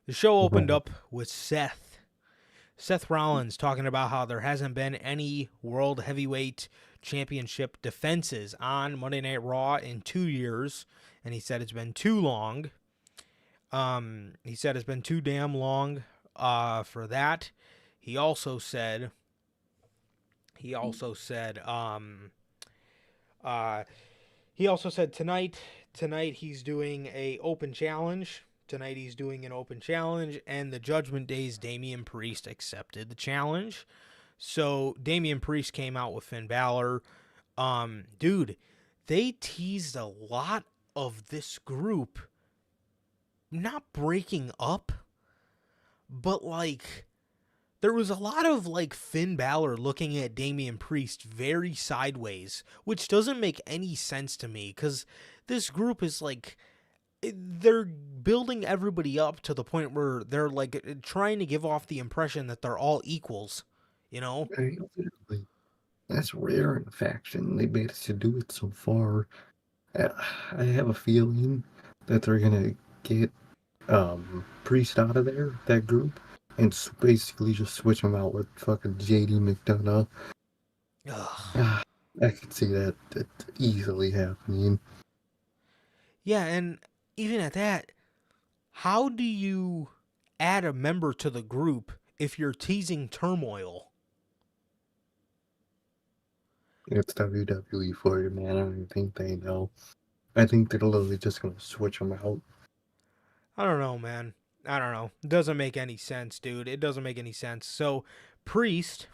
The show opened up with Seth Rollins talking about how there hasn't been any World Heavyweight Championship defenses on Monday Night Raw in 2 years, and he said it's been too long. He said it's been too damn long. for that. He also said uh he also said tonight he's doing a open challenge. Tonight he's doing an open challenge, and the Judgment Day's Damian Priest accepted the challenge. So Damian Priest came out with Finn Balor. Dude, they teased a lot of this group not breaking up, but like there was a lot of like Finn Balor looking at Damian Priest very sideways, which doesn't make any sense to me because this group is like they're building everybody up to the point where they're like trying to give off the impression that they're all equals, you know? Literally. That's rare in a faction. They managed to do it so far. Uh, I have a feeling that they're gonna get Priest out of there, that group, and basically just switch him out with fucking JD McDonough. Ugh. I could see that easily happening. Yeah, and even at that, how do you add a member to the group if you're teasing turmoil? It's WWE for you, man. I don't even think they know. I think they're literally just gonna switch him out. I don't know, man. I don't know. It doesn't make any sense, dude. It doesn't make any sense. So, Priest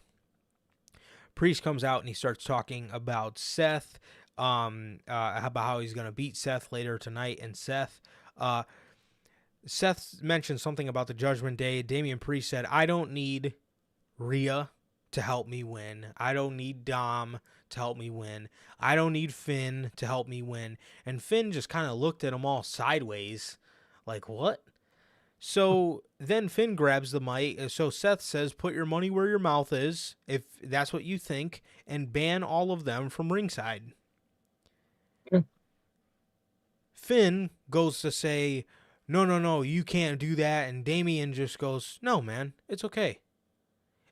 comes out and he starts talking about Seth, about how he's gonna beat Seth later tonight, and Seth mentioned something about the Judgment Day. Damian Priest said, "I don't need Rhea to help me win. I don't need Dom to help me win. I don't need Finn to help me win." And Finn just kind of looked at him all sideways, like, what? So then Finn grabs the mic. So Seth says, "Put your money where your mouth is, if that's what you think, and ban all of them from ringside." Yeah. Finn goes to say, no, you can't do that. And Damian just goes, "No, man, it's okay."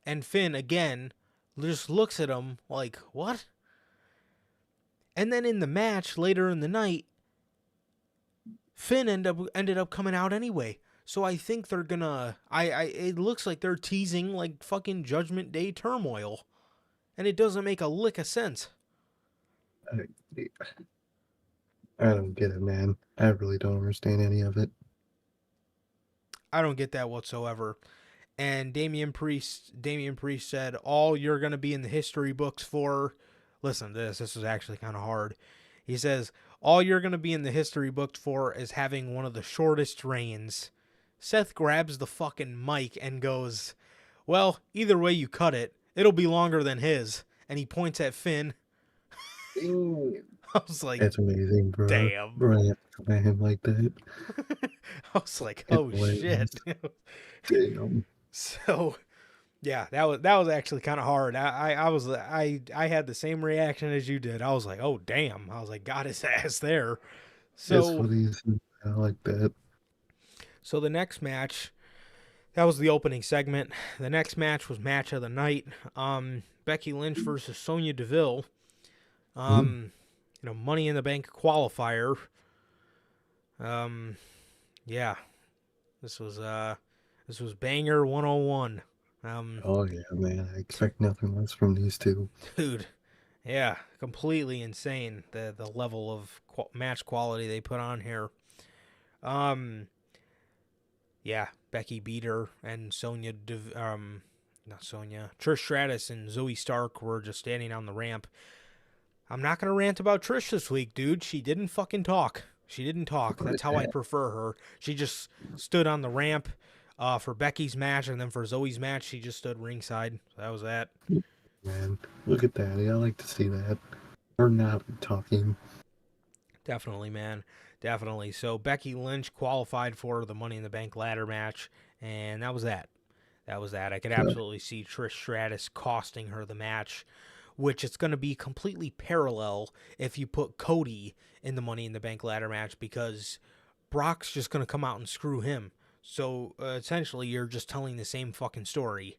And Finn, again, just looks at him like, what? And then in the match later in the night, Finn ended up coming out anyway. So I think they're gonna... it looks like they're teasing like fucking Judgment Day turmoil. And it doesn't make a lick of sense. I don't get it, man. I really don't understand any of it. I don't get that whatsoever. And Damian Priest said, "All you're going to be in the history books for..." Listen to this. This is actually kind of hard. He says, "All you're going to be in the history books for is having one of the shortest reigns." Seth grabs the fucking mic and goes, "Well, either way you cut it, it'll be longer than his." And he points at Finn. I was like, That's amazing, bro. damn. Bro, I have to come at him like that. I was like, oh shit. Damn. So, yeah, that was actually kind of hard. I had the same reaction as you did. I was like, oh damn. I was like, got his ass there. That's So funny. I like that. So the next match, that was the opening segment. The next match was match of the night. Becky Lynch versus Sonya Deville. Money in the Bank qualifier. Yeah. This was banger 101. Oh yeah, man. I expect nothing less from these two. Dude, yeah, completely insane the level of match quality they put on here. Yeah, Becky beat her, and Trish Stratus and Zoe Stark were just standing on the ramp. I'm not gonna rant about Trish this week, dude. She didn't fucking talk. She didn't talk. That's how I prefer her. She just stood on the ramp for Becky's match, and then for Zoe's match, she just stood ringside. So that was that. Man, look at that. I like to see that. Her not talking. Definitely, man. Definitely. So Becky Lynch qualified for the Money in the Bank ladder match, and that was that. That was that. I could absolutely see Trish Stratus costing her the match, which it's going to be completely parallel if you put Cody in the Money in the Bank ladder match, because Brock's just going to come out and screw him. So essentially, you're just telling the same fucking story.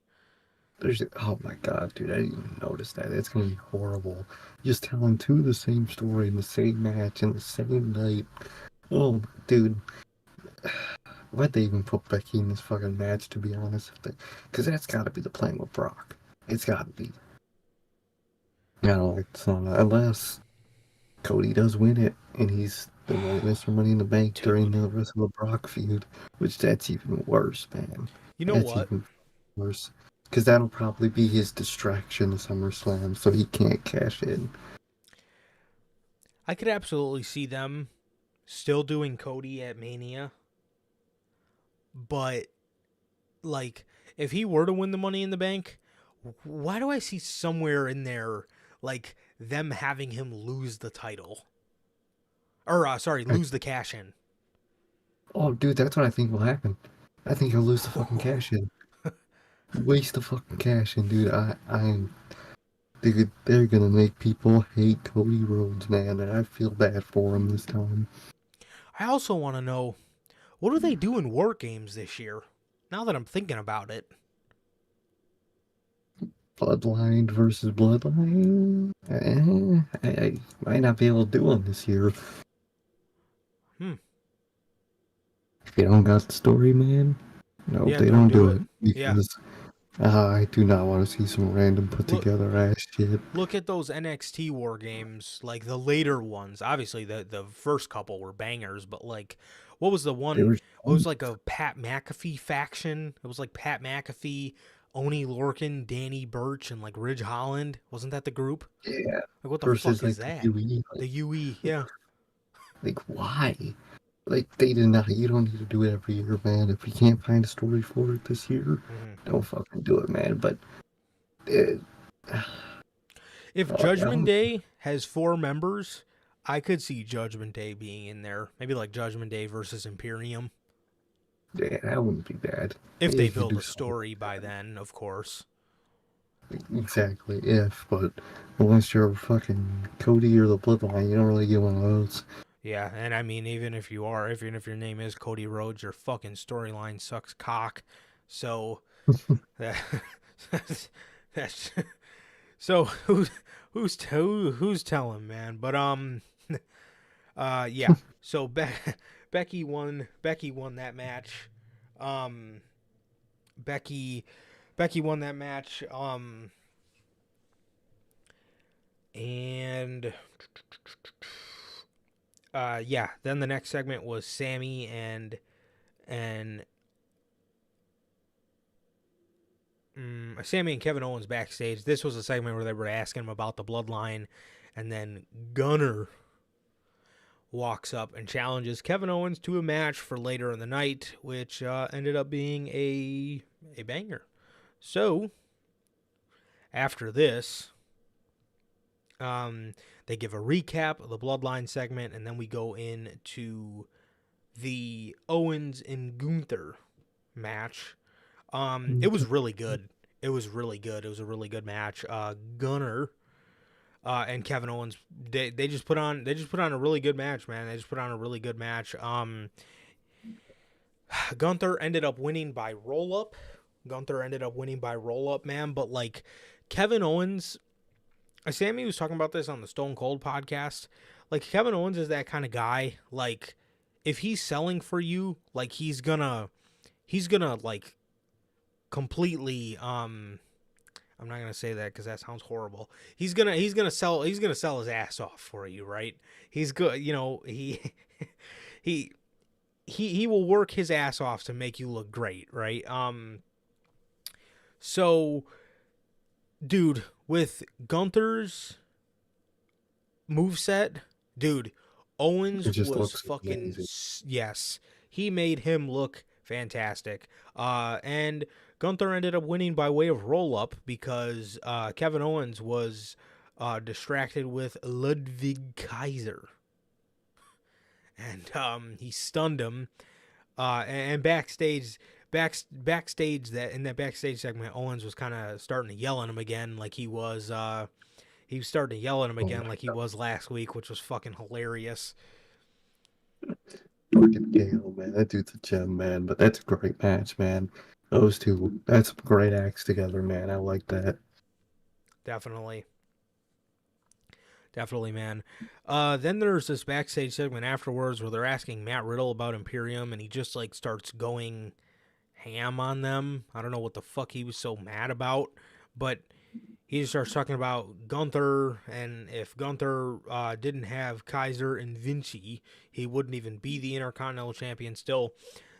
Oh my god, dude, I didn't even notice that. It's gonna be horrible. Just telling two the same story in the same match in the same night. Oh, dude. Why'd they even put Becky in this fucking match, to be honest? Because that's got to be the plan with Brock. It's got to be. It's not, unless Cody does win it, and he's the Mr. Money in the Bank during the rest of the Brock feud, which that's even worse, man. You know That's what? even worse. Because that'll probably be his distraction to SummerSlam, so he can't cash in. I could absolutely see them still doing Cody at Mania. But, like, if he were to win the Money in the Bank, why do I see somewhere in there, like, them having him lose the title? Or, lose the cash in. Oh, dude, that's what I think will happen. I think he'll lose the fucking cash in. Waste the fucking cash in, dude. Dude, they're gonna make people hate Cody Rhodes, man, and I feel bad for him this time. I also want to know, what do they do in War Games this year? Now that I'm thinking about it. Bloodline versus Bloodline? I might not be able to do one this year. If you don't got the story, man, no, Yeah, they don't do it. Because I do not want to see some random put together ass shit. Look at those NXT War Games, like the later ones. Obviously, the first couple were bangers, but like, what was the one? It was like a Pat McAfee faction. It was like Pat McAfee, Oni Lorcan, Danny Burch, and like Ridge Holland. Wasn't that the group? Yeah. Like, what the Versus, fuck is like, that? The UE. The UE, yeah. Like, why? Like, they did not. You don't need to do it every year, man. If we can't find a story for it this year, don't fucking do it, man. But if Judgment Day has 4 members, I could see Judgment Day being in there. Maybe like Judgment Day versus Imperium. Yeah, that wouldn't be bad. If they build a story by then, of course. Exactly, but unless you're fucking Cody or the Bloodline, you don't really get one of those. Yeah, and I mean, even if your name is Cody Rhodes, your fucking storyline sucks cock. So that's so who's telling, man? But yeah. So Becky won that match. Becky won that match. And yeah, then the next segment was Sammy and Sammy and Kevin Owens backstage. This was a segment where they were asking him about the bloodline, and then Gunner walks up and challenges Kevin Owens to a match for later in the night, which ended up being a banger. So after this, they give a recap of the Bloodline segment, and then we go into the Owens and Gunther match. It was really good. It was a really good match. Gunner and Kevin Owens, they just put on a really good match, man. They just put on a really good match. Gunther ended up winning by roll up. Man. But like Kevin Owens, Sammy was talking about this on the Stone Cold podcast. Like, Kevin Owens is that kind of guy. Like, if he's selling for you, like, he's gonna like completely I'm not gonna say that because that sounds horrible. He's gonna sell his ass off for you, right? He's good, he will work his ass off to make you look great, right? So, dude, with Gunther's moveset, dude, Owens was fucking amazing. Yes. He made him look fantastic. And Gunther ended up winning by way of roll-up because Kevin Owens was distracted with Ludwig Kaiser. And he stunned him. And backstage that in that backstage segment, Owens was kind of starting to yell at him again, like he was starting to yell at him again, like he was last week, which was fucking hilarious. Fucking Gale, man, that dude's a gem, man. But that's a great match, man. Those two, that's some great acts together, man. I like that. Definitely. Definitely, man. Then there's this backstage segment afterwards where they're asking Matt Riddle about Imperium, and he just like starts going ham on them. I don't know what the fuck he was so mad about, but he just starts talking about Gunther, and if Gunther didn't have Kaiser and Vinci, he wouldn't even be the Intercontinental Champion still.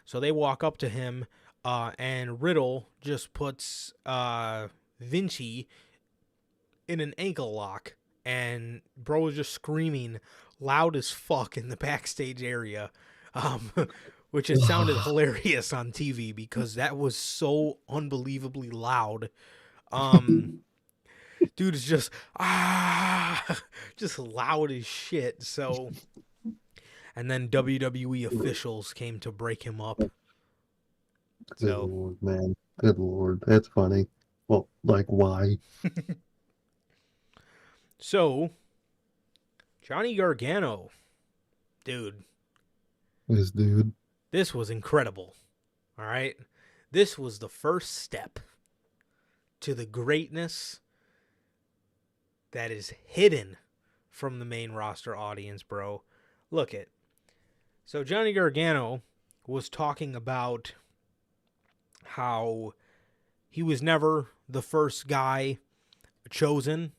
So they walk up to him, and Riddle just puts Vinci in an ankle lock, and bro was just screaming loud as fuck in the backstage area, which it sounded hilarious on TV because that was so unbelievably loud. Dude is just just loud as shit. So, and then WWE officials came to break him up. Good Lord, man. Good Lord. That's funny. Well, like, why? So, Johnny Gargano, dude, This dude. this was incredible. All right. This was the first step to the greatness that is hidden from the main roster audience, bro. Look it. So Johnny Gargano was talking about how he was never the first guy chosen.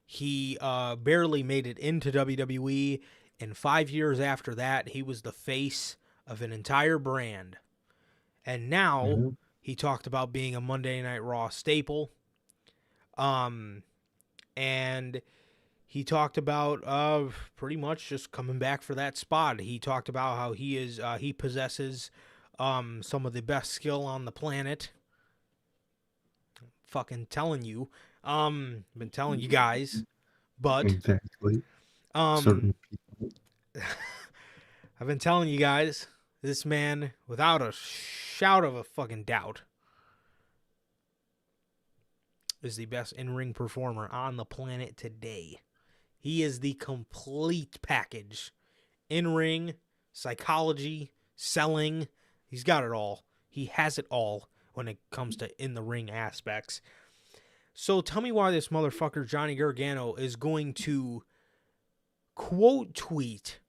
He barely made it into WWE, and 5 years after that, he was the face of an entire brand. And now he talked about being a Monday Night Raw staple. And he talked about pretty much just coming back for that spot. He talked about how he possesses some of the best skill on the planet. Fucking telling you. Been telling you guys. But Exactly. certain people. I've been telling you guys, this man, without a shout of a fucking doubt, is the best in-ring performer on the planet today. He is the complete package. In-ring, psychology, selling. He's got it all. He has it all when it comes to in-the-ring aspects. So tell me why this motherfucker, Johnny Gargano, is going to quote tweet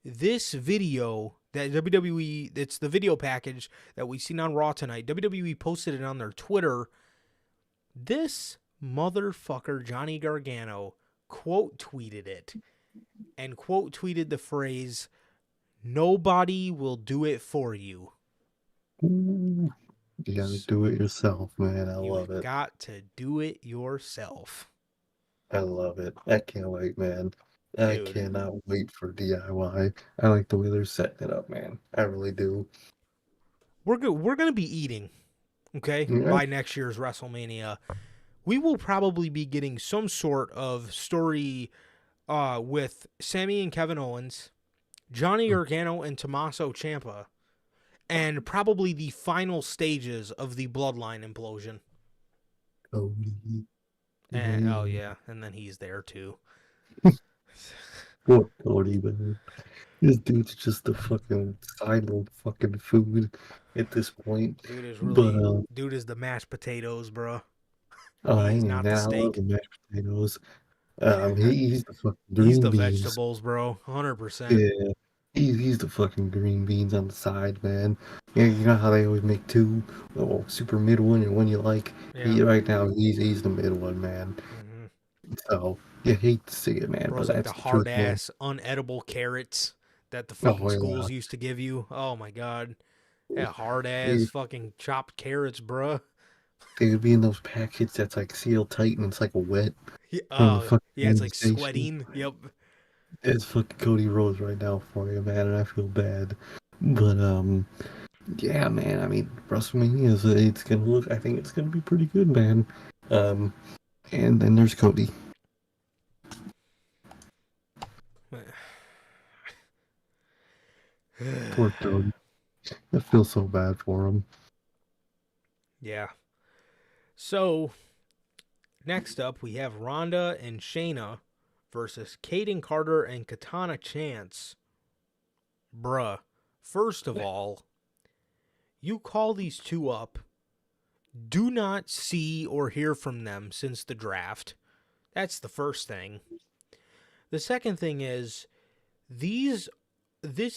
this video that WWE, it's the video package that we seen on Raw tonight. WWE posted it on their Twitter. This motherfucker, Johnny Gargano, quote tweeted it and quote tweeted the phrase, "Nobody will do it for you." Ooh, you gotta do it yourself, man. I love it. You got to do it yourself. I love it. I can't wait, man. I Dude. cannot wait for DIY. I like the way they're setting it up, man. I really do. We're gonna be eating, okay, Yeah. by next year's WrestleMania. We will probably be getting some sort of story with Sammy and Kevin Owens, Johnny Gargano and Tommaso Ciampa, and probably the final stages of the Bloodline implosion. Cody. And, oh yeah, and then he's there too. Poor Cody, man. This dude's just a fucking siloed fucking food at this point. Dude is really, But dude is the mashed potatoes, bro. I He's ain't not the that. I love steak. the mashed potatoes. He's the fucking He's green the beans. vegetables, bro. 100%. Yeah, he's the fucking green beans on the side, man. Yeah, you know how they always make two, oh, super mid one and one you like. Yeah. Right now he's the mid one, man. Mm-hmm. So you hate to see it, man, Bro's but like that's the the truth, hard man. ass, unedible carrots that the fucking Oh, yeah. schools used to give you. Oh my god. Yeah, hard They, ass fucking chopped carrots, bruh. they would be in those packets that's like sealed tight and it's like a wet Yeah, from the fucking yeah, it's like station. sweating. Yep. It's fucking Cody Rhodes right now for you, man, and I feel bad. But yeah, man. I mean, WrestleMania it's gonna look. I think it's gonna be pretty good, man. And then there's Cody. Poor Cody. I feel so bad for him. Yeah. So, next up, we have Ronda and Shayna versus Kaden Carter and Katana Chance. Bruh. First of all, you call these two up. Do not see or hear from them since the draft. That's the first thing. The second thing is this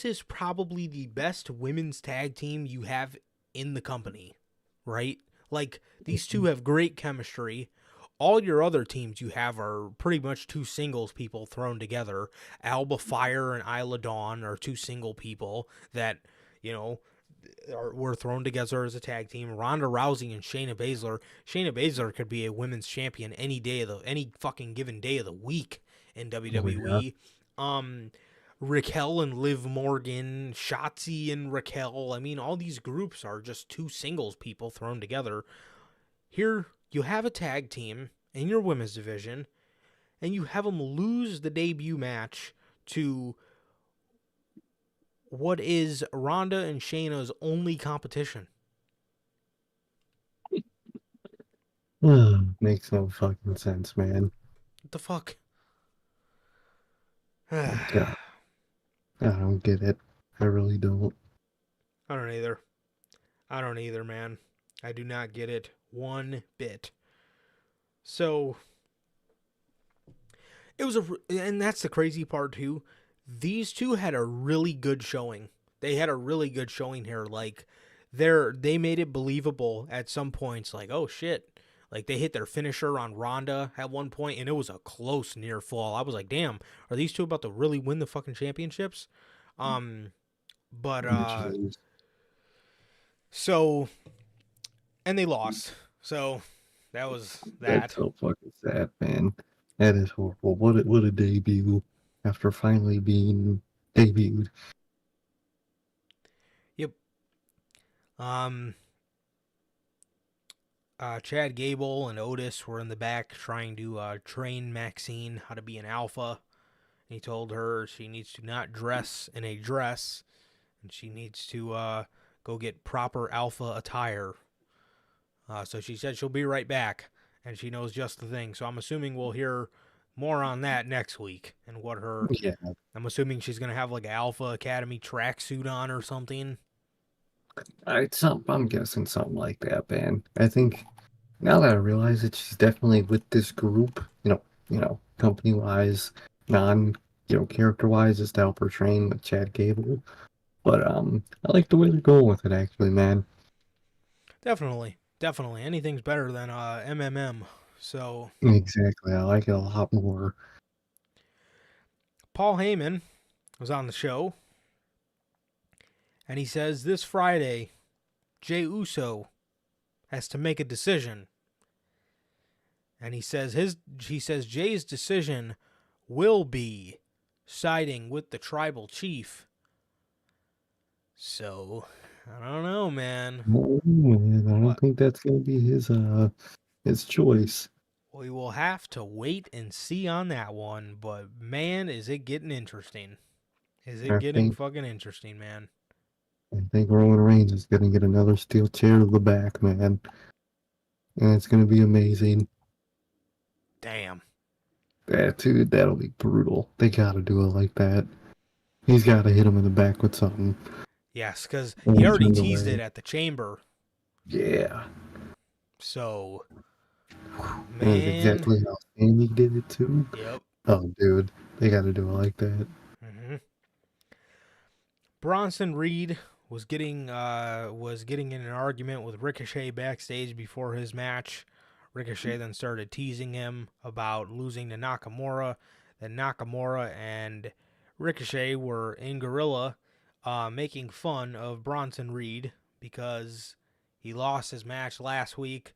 is probably the best women's tag team you have in the company, right? Like, these two have great chemistry. All your other teams you have are pretty much two singles people thrown together. Alba Fire and Isla Dawn are two single people that, you know, were thrown together as a tag team. Ronda Rousey and Shayna Baszler. Shayna Baszler could be a women's champion any fucking given day of the week in WWE. Raquel and Liv Morgan, Shotzi and Raquel. I mean, all these groups are just two singles people thrown together. Here, you have a tag team in your women's division, and you have them lose the debut match to what is Ronda and Shayna's only competition. Makes no fucking sense, man. What the fuck? God, I don't get it. I really don't. I don't either, man. I do not get it one bit. So, it was and that's the crazy part too. These two had a really good showing. They had a really good showing here. Like, they made it believable at some points. Like, oh shit. Like, they hit their finisher on Ronda at one point, and it was a close near fall. I was like, damn, are these two about to really win the fucking championships? So, and they lost. So, that was that. That's so fucking sad, man. That is horrible. What a debut after finally being debuted. Yep. Chad Gable and Otis were in the back trying to train Maxine how to be an alpha. He told her she needs to not dress in a dress, and she needs to go get proper alpha attire. So she said she'll be right back, and she knows just the thing. So I'm assuming we'll hear more on that next week and what her. Yeah. I'm assuming she's gonna have like an Alpha Academy tracksuit on or something. I'm guessing something like that, man. I think now that I realize it, she's definitely with this group. Company wise, character wise, is to help her train with Chad Gable. But I like the way they're going with it, actually, man. Definitely. Anything's better than MMM. So Exactly, I like it a lot more. Paul Heyman was on the show, and he says this Friday, Jey Uso has to make a decision. And he says Jay's decision will be siding with the tribal chief. So, I don't know, man. Oh, man, I don't think that's gonna be his choice. We will have to wait and see on that one, but man, is it getting interesting. Fucking interesting, man. I think Roman Reigns is gonna get another steel chair to the back, man. And it's gonna be amazing. Damn. Dude, that'll be brutal. They gotta do it like that. He's gotta hit him in the back with something. Yes, because he already teased it at the Chamber. Yeah. So, man. That's exactly how Sammy did it too. Yep. Oh, dude, they gotta do it like that. Mm-hmm. Bronson Reed was getting in an argument with Ricochet backstage before his match. Ricochet then started teasing him about losing to Nakamura. Then Nakamura and Ricochet were in Gorilla making fun of Bronson Reed because he lost his match last week.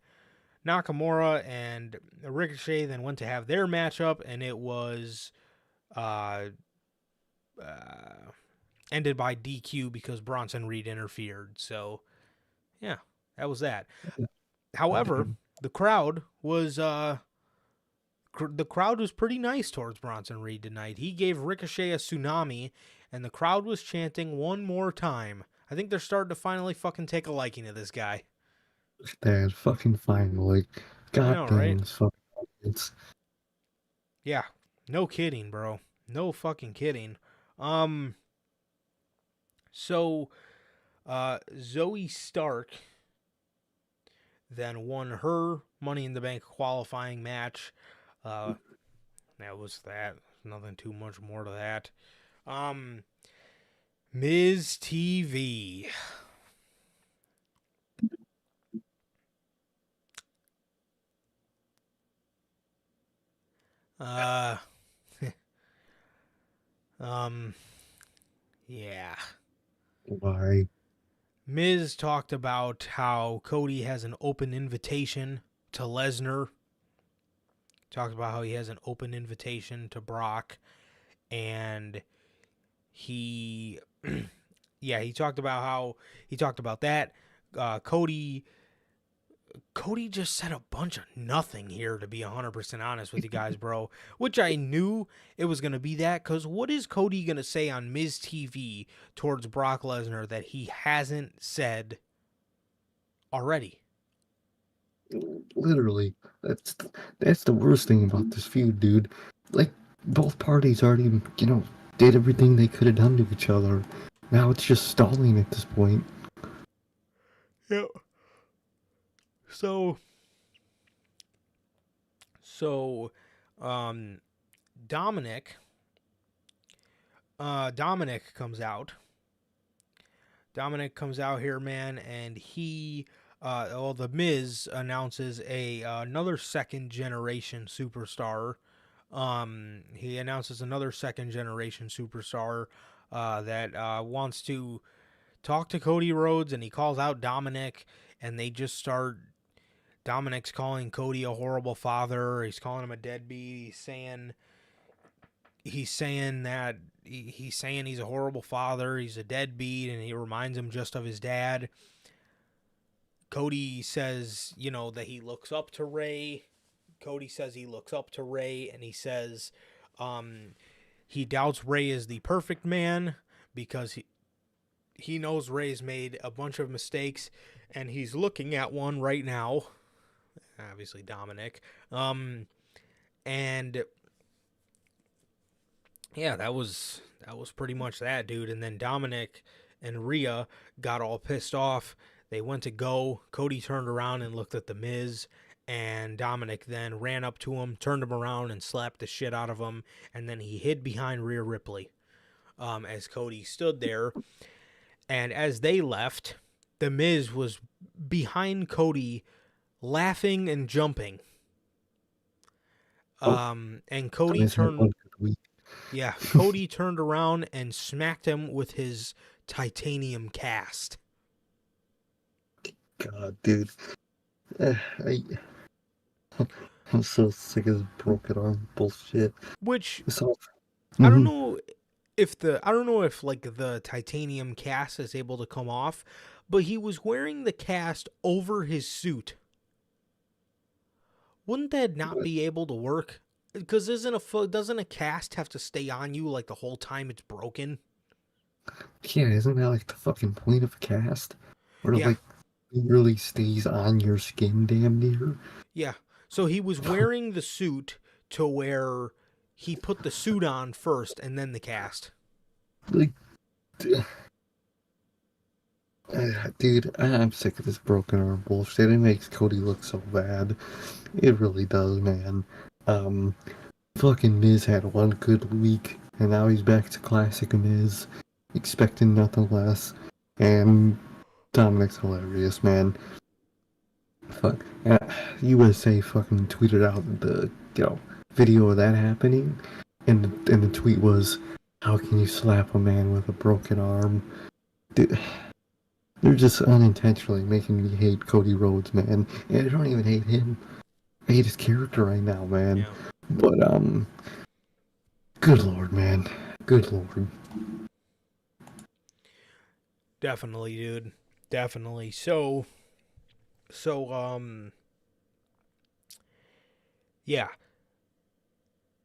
Nakamura and Ricochet then went to have their matchup, and it was ended by DQ because Bronson Reed interfered. So, yeah, that was that. However, the crowd was pretty nice towards Bronson Reed tonight. He gave Ricochet a tsunami, and the crowd was chanting one more time. I think they're starting to finally fucking take a liking to this guy. That's fucking finally. God damn, right? this fucking audience. Yeah, no kidding, bro. No fucking kidding. So, Zoe Stark then won her Money in the Bank qualifying match. That was that. nothing too much more to that. Ms. TV. Yeah. Why? Miz talked about how Cody has an open invitation to Lesnar. Talked about how he has an open invitation to Brock. And he, yeah, he talked about that. Cody just said a bunch of nothing here, to be 100% honest with you guys, bro. Which I knew it was going to be that, because what is Cody going to say on Miz TV towards Brock Lesnar that he hasn't said already? Literally, that's the worst thing about this feud, dude. Like, both parties already, did everything they could have done to each other. Now it's just stalling at this point. Yep. So, Dominic comes out. Dominic comes out here, man, and he, the Miz announces another second generation superstar. He announces another second generation superstar that wants to talk to Cody Rhodes, and he calls out Dominic, and they just start. Dominic's calling Cody a horrible father. He's calling him a deadbeat. He's saying that he's saying he's a horrible father. He's a deadbeat, and he reminds him just of his dad. Cody says, that he looks up to Ray. Cody says he looks up to Ray, and he says he doubts Ray is the perfect man because he knows Ray's made a bunch of mistakes, and he's looking at one right now. Obviously, Dominic. And yeah, that was pretty much that, dude. And then Dominic and Rhea got all pissed off. They went to go. Cody turned around and looked at the Miz, and Dominic then ran up to him, turned him around, and slapped the shit out of him. And then he hid behind Rhea Ripley as Cody stood there. And as they left, the Miz was behind Cody, laughing and jumping. And Cody turned around and smacked him with his titanium cast. God, dude. I'm so sick of this broken arm bullshit. Which So, I don't know if like the titanium cast is able to come off, but he was wearing the cast over his suit. Wouldn't that not be able to work? Because doesn't a cast have to stay on you like the whole time it's broken? Yeah, isn't that like the fucking point of a cast? Where Yeah. like it really stays on your skin damn near? Yeah. So he was wearing the suit to where he put the suit on first and then the cast. Like, dude, I'm sick of this broken arm bullshit. It makes Cody look so bad. It really does, man. Fucking Miz had one good week, and now he's back to classic Miz, expecting nothing less. And Dominic's hilarious, man. Fuck, USA fucking tweeted out the video of that happening, and the tweet was, "How can you slap a man with a broken arm?" Dude, they're just unintentionally making me hate Cody Rhodes, man. And I don't even hate him. I hate his character right now, man. Yeah. But good lord, man. Good lord. Definitely, dude. Definitely. So yeah.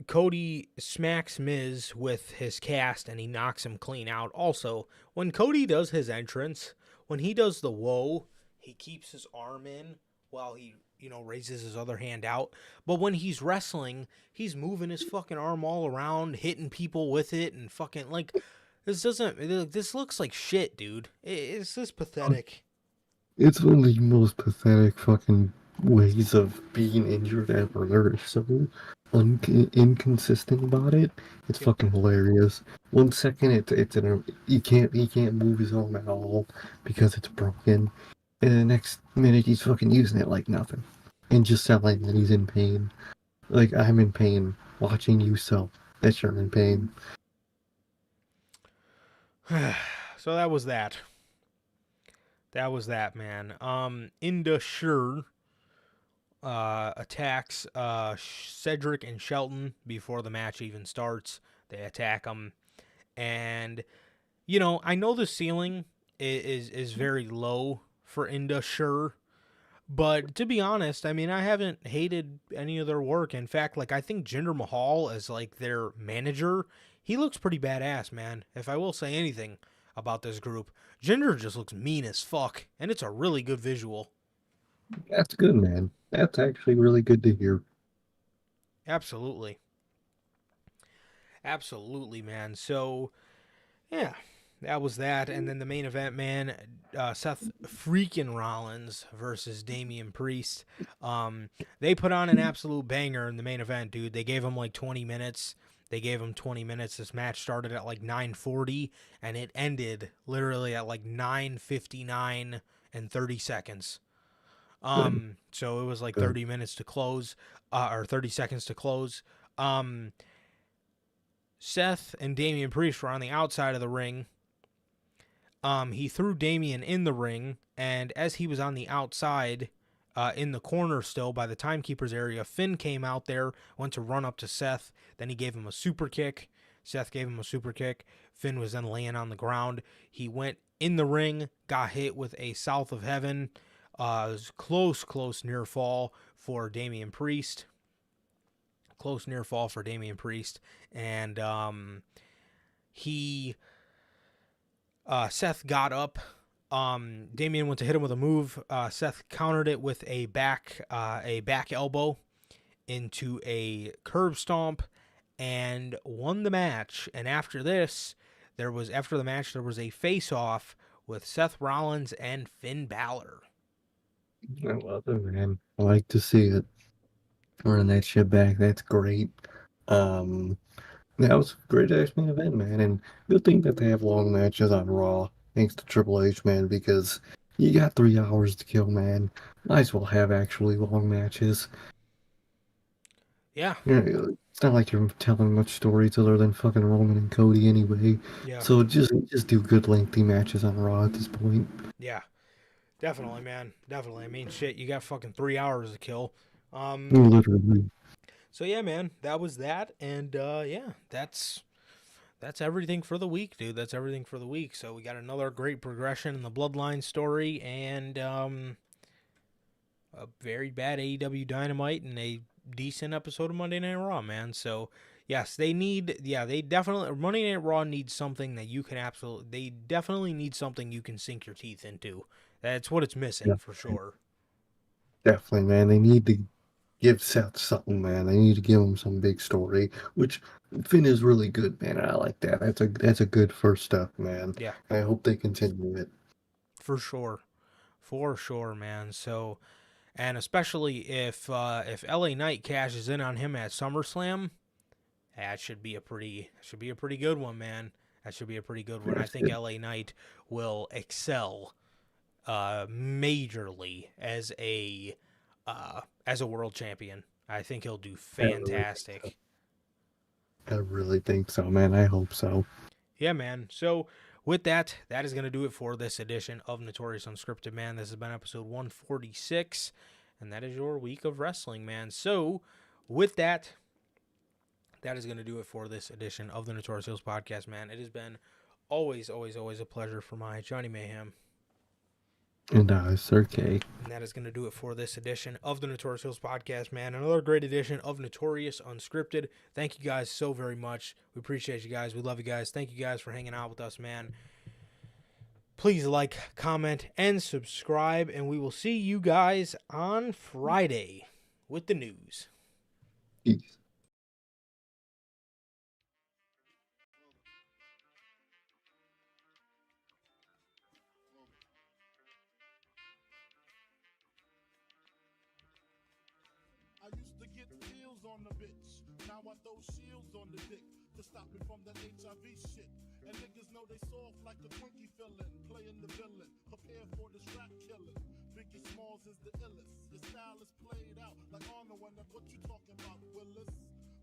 Cody smacks Miz with his cast and he knocks him clean out. Also, when Cody does his entrance, when he does the whoa, he keeps his arm in while he, raises his other hand out. But when he's wrestling, he's moving his fucking arm all around, hitting people with it, and fucking, this looks like shit, dude. It's just pathetic. It's one of the most pathetic fucking ways of being injured ever. They're so inconsistent about it. It's Yep. fucking hilarious. 1 second he can't move his arm at all because it's broken, and the next minute he's fucking using it like nothing, and just selling that he's in pain. Like, I'm in pain watching you sell that you're in pain. So that was that. That was that, man. Inda Sure attacks Cedric and Shelton before the match even starts. They attack them, and I know the ceiling is very low for Inda Sure, but to be honest, I mean, I haven't hated any of their work. In fact, like, I think Jinder Mahal as like their manager, he looks pretty badass, man. If I will say anything about this group, Jinder just looks mean as fuck, and it's a really good visual. That's good, man. That's actually really good to hear. Absolutely. Absolutely, man. So, yeah, that was that. And then the main event, man, Seth freaking Rollins versus Damian Priest. They put on an absolute banger in the main event, dude. They gave him like 20 minutes. They gave him 20 minutes. This match started at like 9:40, and it ended literally at like 9:59 and 30 seconds. Good. So it was like Good. 30 minutes to close, or 30 seconds to close. Seth and Damian Priest were on the outside of the ring. He threw Damian in the ring, and as he was on the outside, in the corner still by the timekeeper's area, Finn came out there, went to run up to Seth. Then he gave him a super kick. Seth gave him a super kick. Finn was then laying on the ground. He went in the ring, got hit with a South of Heaven. It was close near fall for Damian Priest. Close near fall for Damian Priest. And he Seth got up. Damian went to hit him with a move. Seth countered it with a back elbow into a curb stomp and won the match. And after the match there was a face off with Seth Rollins and Finn Balor. I love it, man. I like to see it. Run that shit back. That's great. Um, that was a great ass main event, man. And good thing that they have long matches on Raw, thanks to Triple H, man, because you got 3 hours to kill, man. Might as well have actually long matches. Yeah, It's not like you're telling much stories other than fucking Roman and Cody anyway. yeah, So just do good lengthy matches on Raw at this point. yeah. Definitely, man. Definitely. I mean, shit, you got fucking 3 hours to kill. Literally. So yeah, man, that was that, and yeah, that's everything for the week, dude. That's everything for the week. So we got another great progression in the Bloodline story, and a very bad AEW Dynamite and a decent episode of Monday Night Raw, man. So yes, they definitely Monday Night Raw needs something that you can they definitely need something you can sink your teeth into. That's what it's missing Yeah, for sure. definitely, man. They need to give Seth something, man. They need to give him some big story, which Finn is really good, man. I like that. That's a good first step, man. Yeah, I hope they continue it. for sure. For sure, man. So, and especially if LA Knight cashes in on him at SummerSlam, that should be a pretty good one, man. That should be a pretty good one. I That's think good. LA Knight will excel majorly as a world champion. I think he'll do I really think so. fantastic. I really think so, man. I hope so. Yeah, man. So with that, that is going to do it for this edition of Notorious Unscripted, man. This has been episode 146, and that is your week of wrestling, man. So with that, that is going to do it for this edition of the Notorious Hills podcast, man. It has been always a pleasure for my Johnny Mayhem. And Sir K. And that is going to do it for this edition of the Notorious Hills podcast, man. Another great edition of Notorious Unscripted. Thank you guys so very much. We appreciate you guys. We love you guys. Thank you guys for hanging out with us, man. Please like, comment, and subscribe. And we will see you guys on Friday with the news. Peace. I used to get pills wheels on the bitch. Now I throw shields on the dick to stop me from that HIV shit. And niggas know they soft like a Twinkie fillin', playing the villain, prepare for the strap killing. Biggie Smalls is the illest. Your style is played out like Arnold, and that's what you talking about, Willis.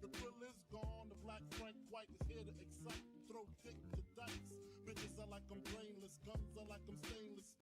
The thrill is gone, the black Frank White is here to excite and throw dick to dice. Bitches are like I'm brainless, guns are like I'm stainless